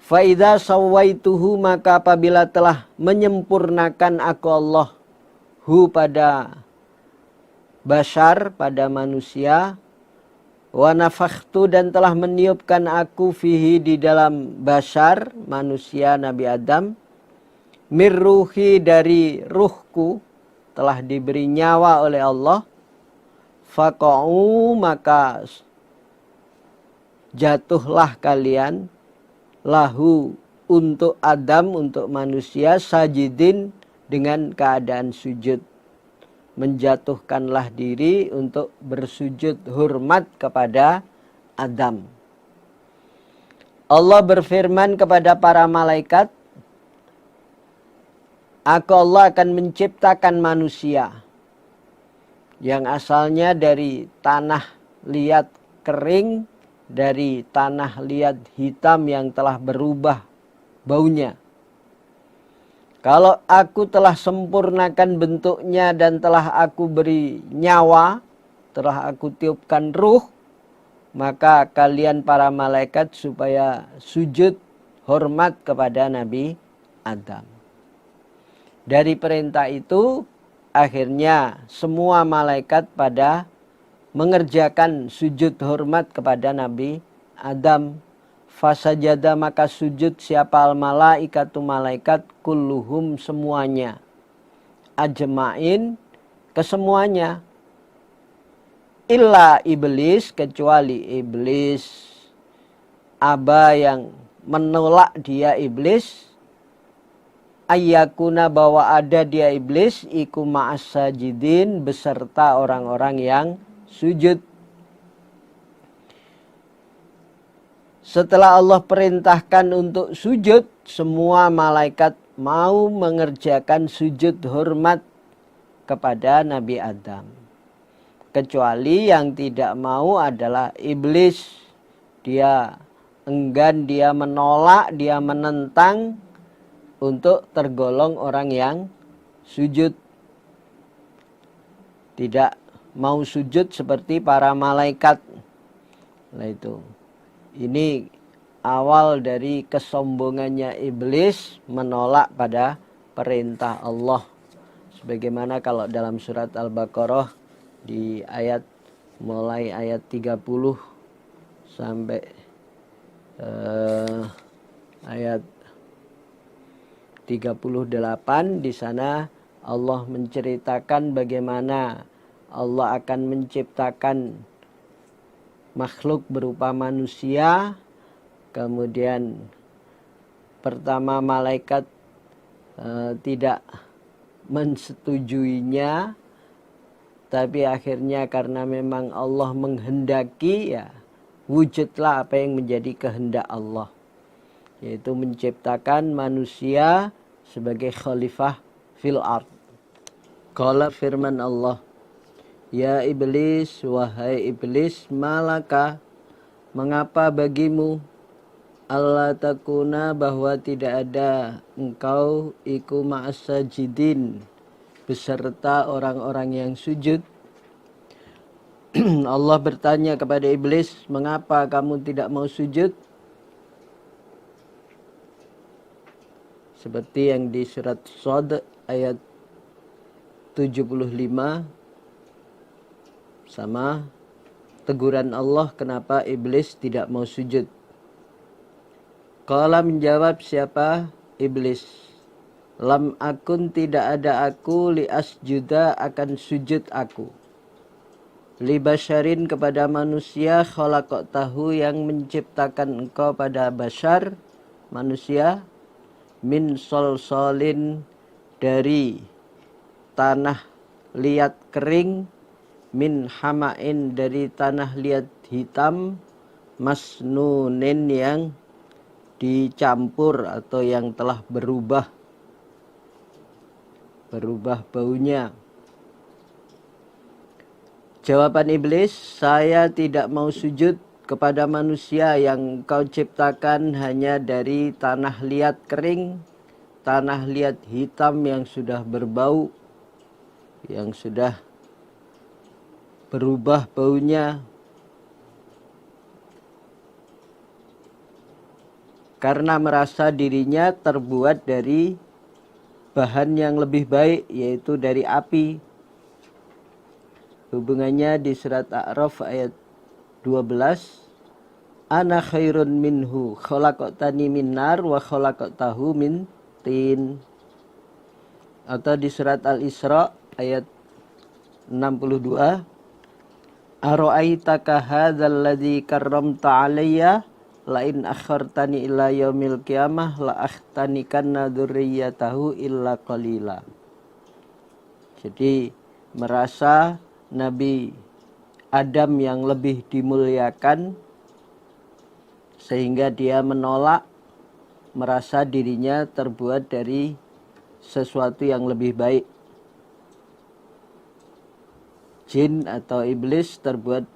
Faidha sawaituhu, maka apabila telah menyempurnakan aku Allah hu pada bashar, pada manusia, wa nafakhtu, dan telah meniupkan aku fihi, di dalam bashar manusia Nabi Adam, mirruhi, dari ruhku, telah diberi nyawa oleh Allah, faqa'u, maka jatuhlah kalian, lahu, untuk Adam, untuk manusia, sajidin, dengan keadaan sujud. Menjatuhkanlah diri untuk bersujud hormat kepada Adam. Allah berfirman kepada para malaikat, Aku Allah akan menciptakan manusia yang asalnya dari tanah liat kering, dari tanah liat hitam yang telah berubah baunya. Kalau aku telah sempurnakan bentuknya dan telah aku beri nyawa, telah aku tiupkan ruh, maka kalian para malaikat supaya sujud hormat kepada Nabi Adam. Dari perintah itu, akhirnya semua malaikat pada mengerjakan sujud hormat kepada Nabi Adam. Fasajada maka sujud siapa al malaikatu malaikat kulluhum semuanya. Ajma'in kesemuanya. Illa iblis kecuali iblis. Aba yang menolak dia iblis. Ayyakuna bahwa ada dia iblis iku ma'as sajidin beserta orang-orang yang sujud. Setelah Allah perintahkan untuk sujud, semua malaikat mau mengerjakan sujud hormat kepada Nabi Adam. Kecuali yang tidak mau adalah iblis. Dia enggan, dia menolak, dia menentang untuk tergolong orang yang sujud. Tidak mau sujud seperti para malaikat. Nah itu. Ini awal dari kesombongannya iblis menolak pada perintah Allah. Sebagaimana kalau dalam surat Al-Baqarah di mulai ayat 30 sampai ayat 38, di sana Allah menceritakan bagaimana Allah akan menciptakan makhluk berupa manusia. Kemudian pertama malaikat tidak mensetujuinya, tapi akhirnya karena memang Allah menghendaki, ya wujudlah apa yang menjadi kehendak Allah, yaitu menciptakan manusia sebagai khalifah fil ard. Qala firman Allah, ya iblis, wahai iblis, malaka, mengapa bagimu, Allah takuna bahwa tidak ada engkau iku ma'as sajidin beserta orang-orang yang sujud. Allah bertanya kepada iblis, mengapa kamu tidak mau sujud? Seperti yang di surat Shad ayat 75, sama teguran Allah kenapa iblis tidak mau sujud. Qala menjawab siapa? Iblis. Lam akun tidak ada aku li asjuda akan sujud aku. Li basyarin kepada manusia khalaqtahu yang menciptakan engkau pada bashar manusia min solsolin dari tanah liat kering, min hamain dari tanah liat hitam, masnunin yang dicampur atau yang telah berubah baunya. Jawaban iblis, saya tidak mau sujud kepada manusia yang kau ciptakan hanya dari tanah liat kering, tanah liat hitam yang sudah berbau, yang sudah berubah baunya. Karena merasa dirinya terbuat dari bahan yang lebih baik, yaitu dari api. Hubungannya di surat A'raf ayat 12. Ana khairun minhu khalaqtani min nar wa khalaqtahu min tin. Atau di surat Al-Isra ayat 62. Ara'aitaka hadzal ladzi karramta alayya la in akhartani ila yaumil qiyamah la akhtanikanna dzurriyyatahu illa qalila. Jadi merasa Nabi Adam yang lebih dimuliakan, sehingga dia menolak, merasa dirinya terbuat dari sesuatu yang lebih baik. Jin atau iblis terbuat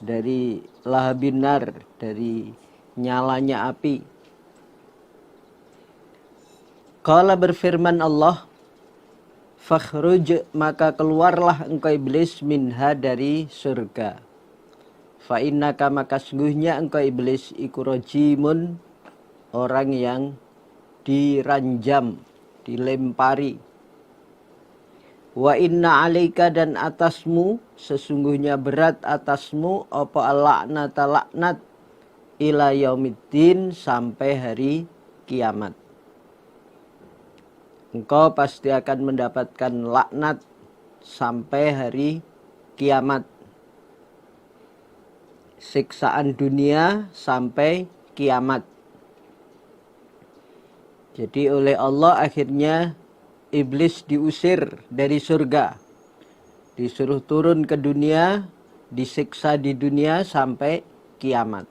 dari lahabinar, dari nyalanya api. Qala berfirman Allah, fakhruj, maka keluarlah engkau iblis minha, dari surga. Fa innaka, maka sungguhnya engkau iblis iku rajimun, orang yang diranjam, dilempari. Wa inna alaika, dan atasmu, sesungguhnya berat atasmu, apa laknata, laknat, ila yaumiddin, sampai hari kiamat. Engkau pasti akan mendapatkan laknat sampai hari kiamat. Siksaan dunia sampai kiamat. Jadi oleh Allah akhirnya iblis diusir dari surga, disuruh turun ke dunia, disiksa di dunia sampai kiamat.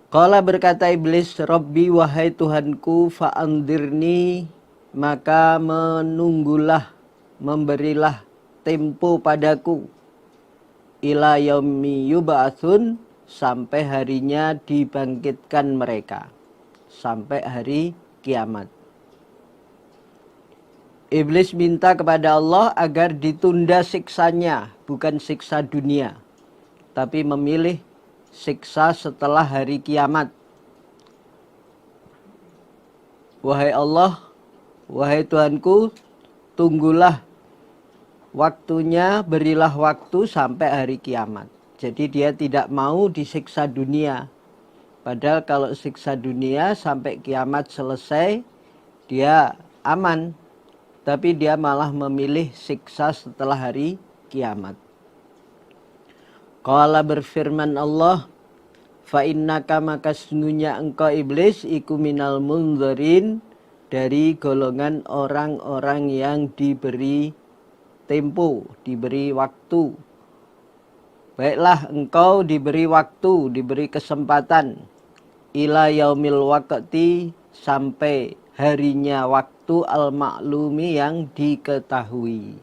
Qala, berkata iblis, Rabbi, wahai Tuhanku, fa'andirni, maka menunggulah, memberilah tempo padaku, ila yaumi yub'atsun, sampai harinya dibangkitkan mereka, sampai hari kiamat. Iblis minta kepada Allah agar ditunda siksanya, bukan siksa dunia, tapi memilih siksa setelah hari kiamat. Wahai Allah, wahai Tuhanku, tunggulah waktunya, berilah waktu sampai hari kiamat. Jadi dia tidak mau disiksa dunia. Padahal kalau siksa dunia sampai kiamat selesai, dia aman. Tapi dia malah memilih siksa setelah hari kiamat. Qala, berfirman Allah, fa innaka, maka sesungguhnya engkau iblis iku minal mundzirin, dari golongan orang-orang yang diberi tempo, diberi waktu. Baiklah, engkau diberi waktu, diberi kesempatan, ila yaumil waqti, sampai harinya waktu, al-maklumi, yang diketahui,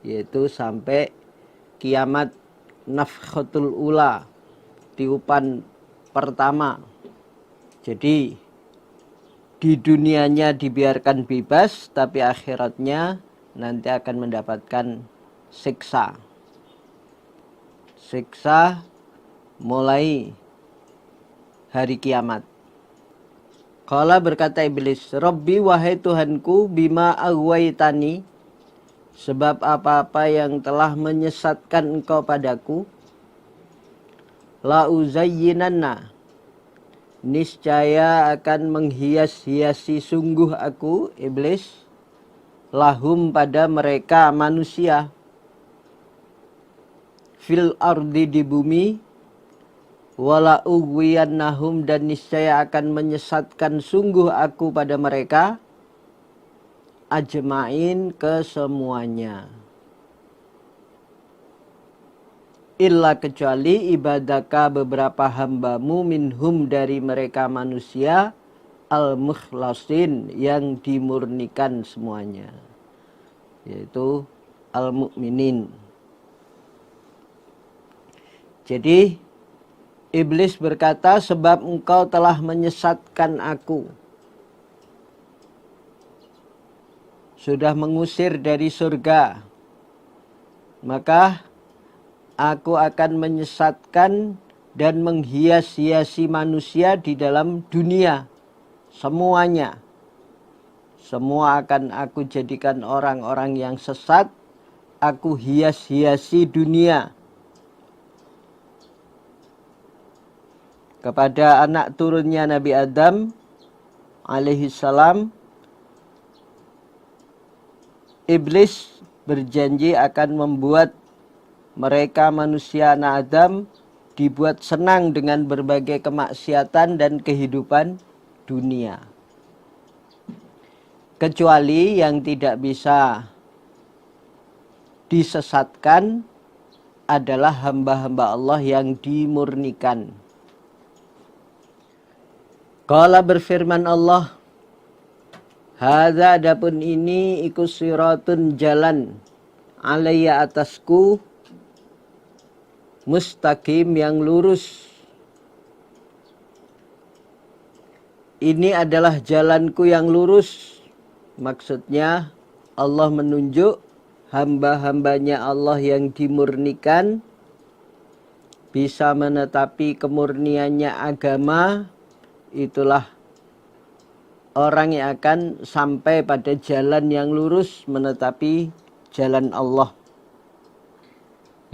yaitu sampai kiamat nafkhatul ula, tiupan pertama. Jadi di dunianya dibiarkan bebas, tapi akhiratnya nanti akan mendapatkan siksa. Siksa mulai hari kiamat. Qala, berkata iblis, Rabbi, wahai Tuhanku, bima aghwaytani, sebab apa-apa yang telah menyesatkan engkau padaku, la uzayyinanna, niscaya akan menghias-hiasi sungguh aku, iblis, lahum, pada mereka manusia, fil ardi, di bumi, wala ughwiyannahum, dan niscaya akan menyesatkan sungguh aku pada mereka, ajma'in, kesemuanya, illa, kecuali ibadaka, beberapa hambamu, minhum, dari mereka manusia, al-mukhlasin, yang dimurnikan semuanya, yaitu al-mu'minin. Jadi iblis berkata, sebab engkau telah menyesatkan aku, sudah mengusir dari surga, maka aku akan menyesatkan dan menghias-hiasi manusia di dalam dunia. Semuanya. Semua akan aku jadikan orang-orang yang sesat. Aku hias-hiasi dunia. Kepada anak turunnya Nabi Adam alaihissalam, iblis berjanji akan membuat mereka manusia anak Adam dibuat senang dengan berbagai kemaksiatan dan kehidupan dunia. Kecuali yang tidak bisa disesatkan adalah hamba-hamba Allah yang dimurnikan. Qala, berfirman Allah, Hadza adapun ini iku siratun jalan alayya atasku mustaqim yang lurus. Ini adalah jalanku yang lurus. Maksudnya Allah menunjuk hamba-hambanya Allah yang dimurnikan bisa menetapi kemurniannya agama, itulah orang yang akan sampai pada jalan yang lurus menetapi jalan Allah.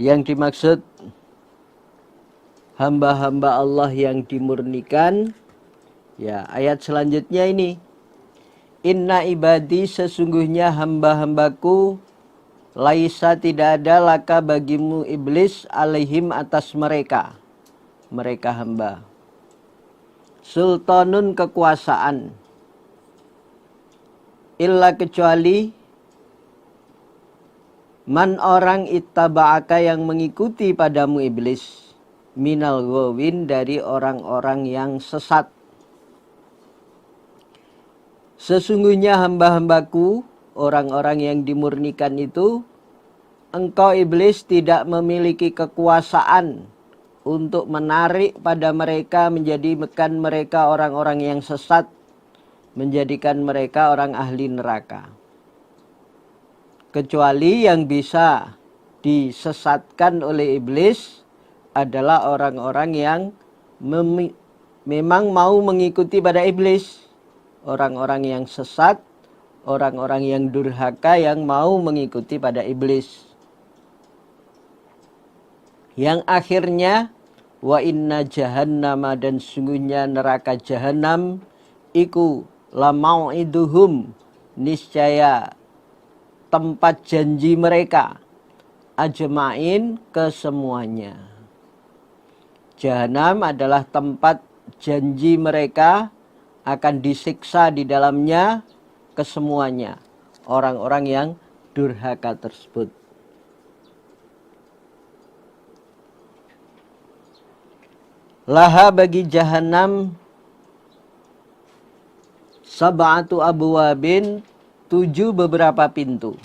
Yang dimaksud hamba-hamba Allah yang dimurnikan, ya ayat selanjutnya ini. Inna ibadi sesungguhnya hamba-hambaku laisa tidak ada laka bagimu iblis alaihim atas mereka hamba. Sultanun kekuasaan illa kecuali man orang ittaba'aka yang mengikuti padamu iblis minal ghawin dari orang-orang yang sesat. Sesungguhnya hamba-hambaku, orang-orang yang dimurnikan itu, engkau iblis tidak memiliki kekuasaan untuk menarik pada mereka, menjadikan mereka orang-orang yang sesat, menjadikan mereka orang ahli neraka. Kecuali yang bisa disesatkan oleh iblis adalah orang-orang yang memang mau mengikuti pada iblis. Orang-orang yang sesat, orang-orang yang durhaka yang mau mengikuti pada iblis. Yang akhirnya wa inna jahannama dan sungguhnya neraka jahanam iku lamau'iduhum niscaya tempat janji mereka ajma'in kesemuanya. Jahanam adalah tempat janji mereka akan disiksa di dalamnya kesemuanya orang-orang yang durhaka tersebut. Laha bagi jahanam sab'atu abwabin 7 beberapa pintu.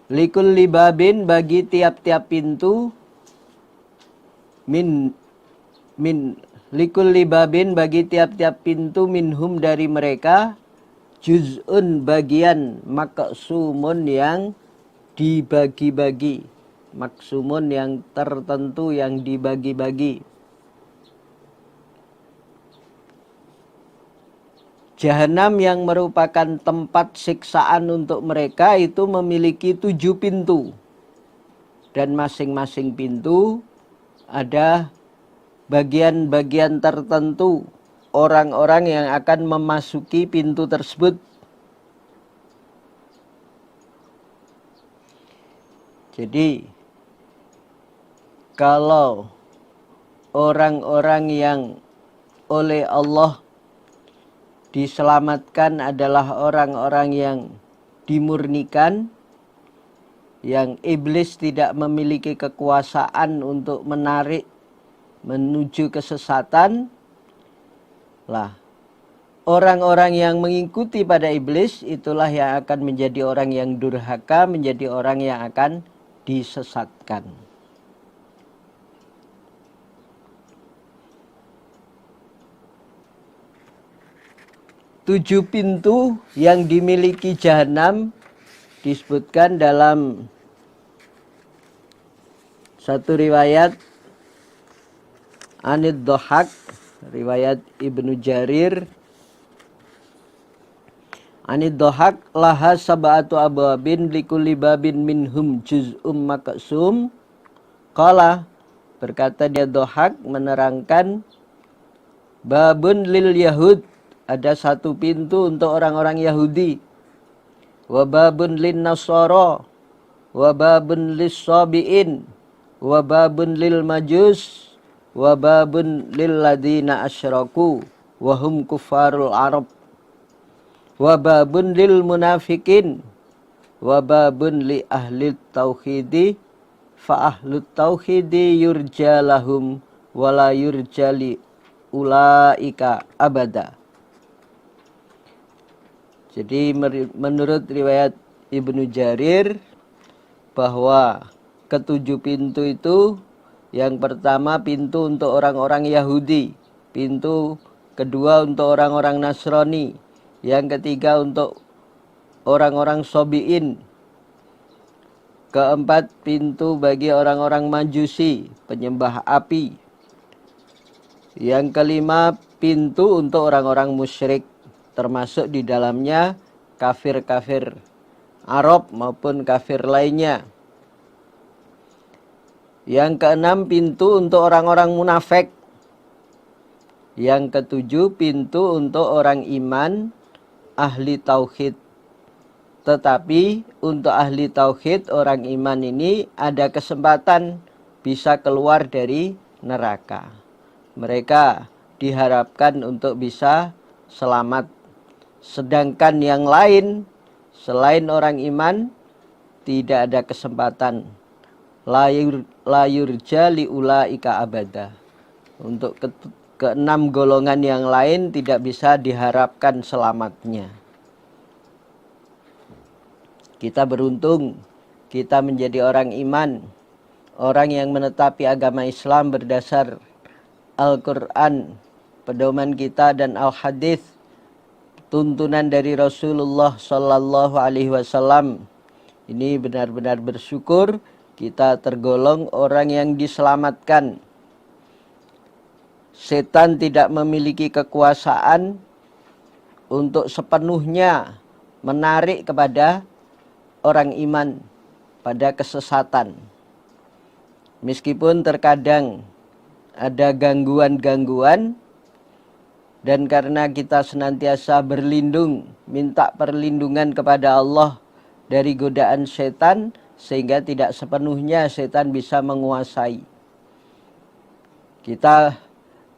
Likulli babin bagi tiap-tiap pintu likulli babin bagi tiap-tiap pintu minhum dari mereka juz'un bagian maksumun yang dibagi-bagi, maksumun yang tertentu yang dibagi-bagi. Jahanam yang merupakan tempat siksaan untuk mereka itu memiliki 7 pintu. Dan masing-masing pintu ada bagian-bagian tertentu orang-orang yang akan memasuki pintu tersebut. Jadi kalau orang-orang yang oleh Allah diselamatkan adalah orang-orang yang dimurnikan, yang iblis tidak memiliki kekuasaan untuk menarik menuju kesesatan, lah orang-orang yang mengikuti pada iblis itulah yang akan menjadi orang yang durhaka, menjadi orang yang akan disesatkan. Tujuh pintu yang dimiliki jahanam disebutkan dalam satu riwayat Anid Dhahak, riwayat Ibnu Jarir. Anid Dhahak laha sab'atu abwabin likulli babin minhum juz'um maqsum. Qala, berkata dia Dhahak menerangkan, babun lil yahud, ada satu pintu untuk orang-orang Yahudi. Wa babun lin nasara, wa babun lis sabiin, wa babun lil majus, wa babun lil ladina asyraku wa hum kuffarul arab, wa babun lil munafikin, wa babun li ahli tauhidi fa ahlut tauhidi yurja lahum wa la yurja li ulaika abada. Jadi menurut riwayat Ibnu Jarir bahwa ketujuh pintu itu, yang pertama pintu untuk orang-orang Yahudi, pintu kedua untuk orang-orang Nasrani, yang ketiga untuk orang-orang Sobiin, keempat pintu bagi orang-orang Majusi, penyembah api, yang kelima pintu untuk orang-orang musyrik, termasuk di dalamnya kafir-kafir Arab maupun kafir lainnya. Yang keenam pintu untuk orang-orang munafik. Yang ketujuh pintu untuk orang iman ahli tauhid. Tetapi untuk ahli tauhid, orang iman ini ada kesempatan bisa keluar dari neraka. Mereka diharapkan untuk bisa selamat. Sedangkan yang lain selain orang iman tidak ada kesempatan. Layurja liulaika abada. Untuk keenam golongan yang lain tidak bisa diharapkan selamatnya. Kita beruntung, kita menjadi orang iman, orang yang menetapi agama Islam berdasar Al-Quran, pedoman kita, dan Al-Hadis, tuntunan dari Rasulullah Sallallahu Alaihi Wasallam. Ini benar-benar bersyukur kita tergolong orang yang diselamatkan. Setan tidak memiliki kekuasaan untuk sepenuhnya menarik kepada orang iman pada kesesatan. Meskipun terkadang ada gangguan-gangguan, dan karena kita senantiasa berlindung, minta perlindungan kepada Allah dari godaan setan, sehingga tidak sepenuhnya setan bisa menguasai. Kita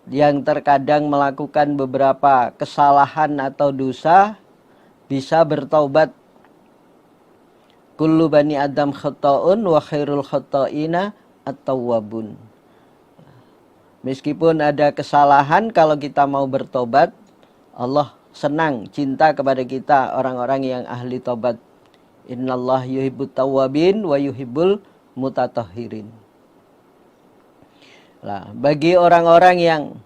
yang terkadang melakukan beberapa kesalahan atau dosa bisa bertaubat. Kullu bani Adam khata'un wa khairul khata'ina at-tawwabun. Meskipun ada kesalahan, kalau kita mau bertobat, Allah senang, cinta kepada kita, orang-orang yang ahli tobat. Innallah yuhibbut tawwabin wa yuhibbul mutatahhirin. Nah, bagi orang-orang yang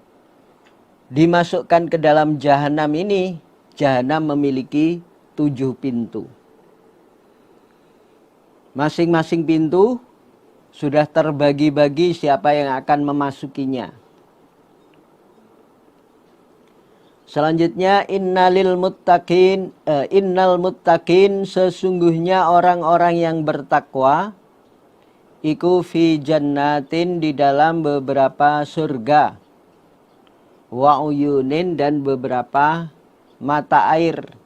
dimasukkan ke dalam jahanam ini, jahanam memiliki 7 pintu. Masing-masing pintu sudah terbagi-bagi siapa yang akan memasukinya. Selanjutnya, innal muttaqin, sesungguhnya orang-orang yang bertakwa, iku fi jannatin, di dalam beberapa surga, wa uyunin, dan beberapa mata air.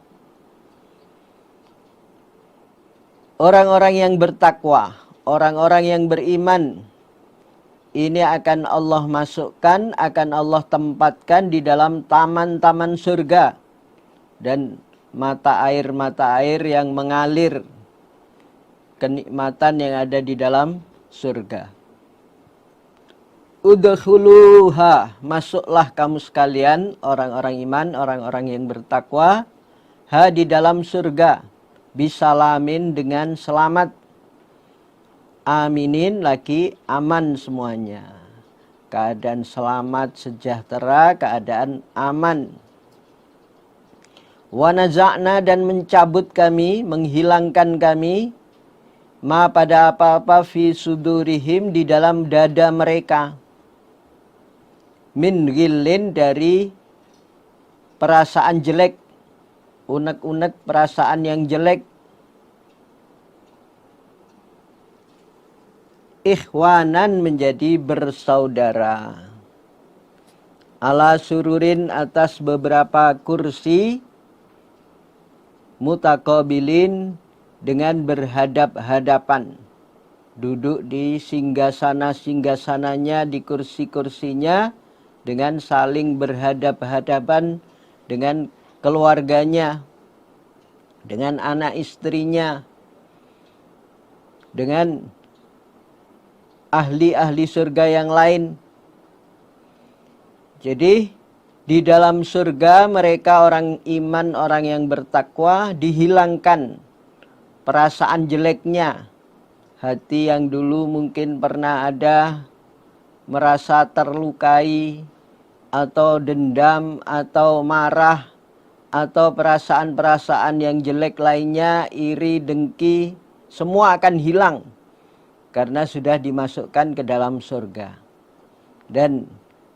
Orang-orang yang bertakwa, orang-orang yang beriman, ini akan Allah masukkan, akan Allah tempatkan di dalam taman-taman surga dan mata air yang mengalir, kenikmatan yang ada di dalam surga. Udkhuluha, masuklah kamu sekalian, orang-orang iman, orang-orang yang bertakwa, ha, di dalam surga, bisalamin, dengan selamat, aminin, lagi aman semuanya, keadaan selamat, sejahtera, keadaan aman. Wa naza'na, dan mencabut kami, menghilangkan kami, ma, pada apa-apa, fi sudurihim, di dalam dada mereka, min ghillin, dari perasaan jelek, unek-unek perasaan yang jelek. Ikhwanan, menjadi bersaudara. Ala sururin, atas beberapa kursi, mutaqabilin, dengan berhadap-hadapan. Duduk di singgasana-singgasananya, di kursi-kursinya, dengan saling berhadap-hadapan dengan keluarganya, dengan anak istrinya, dengan ahli-ahli surga yang lain. Jadi Di dalam surga mereka orang iman, orang yang bertakwa, dihilangkan perasaan jeleknya. Hati yang dulu mungkin pernah ada merasa terlukai, atau dendam, atau marah, atau perasaan-perasaan yang jelek lainnya, iri, dengki, semua akan hilang karena sudah dimasukkan ke dalam surga. Dan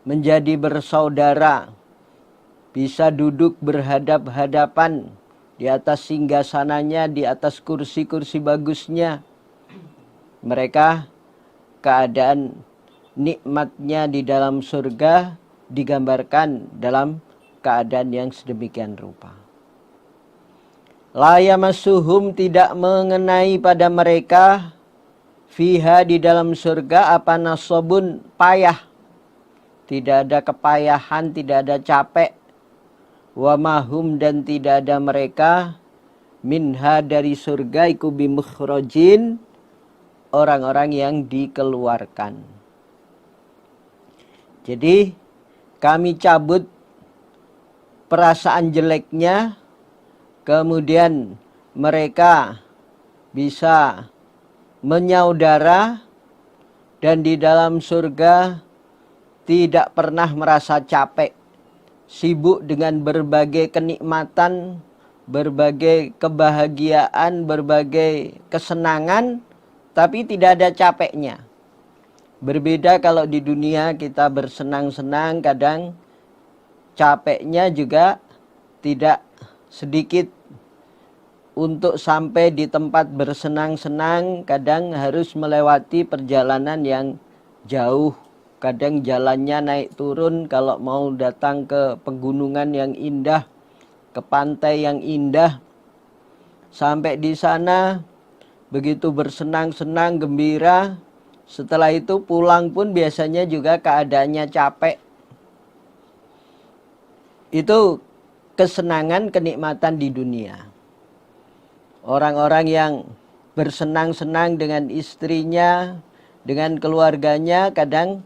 menjadi bersaudara, bisa duduk berhadap-hadapan di atas singgasananya, di atas kursi-kursi bagusnya. Mereka keadaan nikmatnya di dalam surga digambarkan dalam keadaan yang sedemikian rupa. La yamassuhum, tidak mengenai pada mereka, fiha, di dalam surga, apa nasobun, payah. Tidak ada kepayahan, tidak ada capek. Wa mahum, dan tidak ada mereka, minha, dari surga, iku bimukhrajin, orang-orang yang dikeluarkan. Jadi kami cabut perasaan jeleknya, kemudian mereka bisa menyaudara, dan di dalam surga tidak pernah merasa capek, sibuk dengan berbagai kenikmatan, berbagai kebahagiaan, berbagai kesenangan, tapi tidak ada capeknya. Berbeda kalau di dunia kita bersenang-senang, kadang capeknya juga tidak sedikit. Untuk sampai di tempat bersenang-senang kadang harus melewati perjalanan yang jauh. Kadang jalannya naik turun kalau mau datang ke pegunungan yang indah, ke pantai yang indah. Sampai di sana begitu bersenang-senang, gembira. Setelah itu pulang pun biasanya juga keadaannya capek. Itu kesenangan, kenikmatan di dunia. Orang-orang yang bersenang-senang dengan istrinya, dengan keluarganya, kadang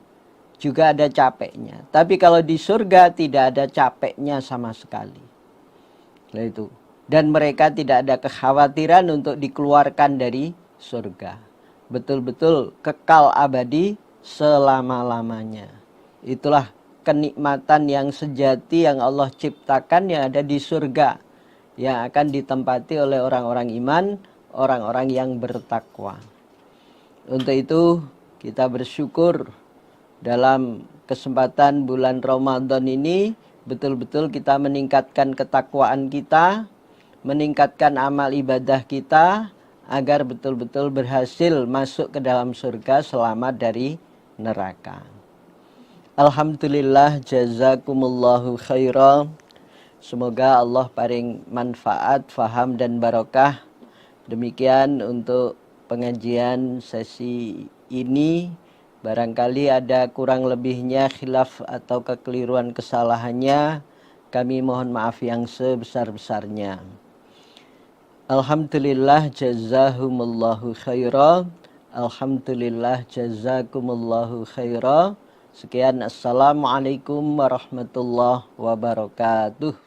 juga ada capeknya. Tapi kalau di surga tidak ada capeknya sama sekali. Itu. Dan mereka tidak ada kekhawatiran untuk dikeluarkan dari surga. Betul-betul kekal abadi selama-lamanya. Itulah kenikmatan yang sejati yang Allah ciptakan yang ada di surga, yang akan ditempati oleh orang-orang iman, orang-orang yang bertakwa. Untuk itu kita bersyukur dalam kesempatan bulan Ramadan ini betul-betul kita meningkatkan ketakwaan kita, meningkatkan amal ibadah kita, agar betul-betul berhasil masuk ke dalam surga, selamat dari neraka. Alhamdulillah, jazakumullahu khairan. Semoga Allah paring manfaat, faham dan barokah. Demikian untuk pengajian sesi ini. Barangkali ada kurang lebihnya, khilaf atau kekeliruan, kesalahannya, kami mohon maaf yang sebesar-besarnya. Alhamdulillah, jazahumullahu khairan. Alhamdulillah, jazakumullahu khairan. Sekian, assalamualaikum warahmatullahi wabarakatuh.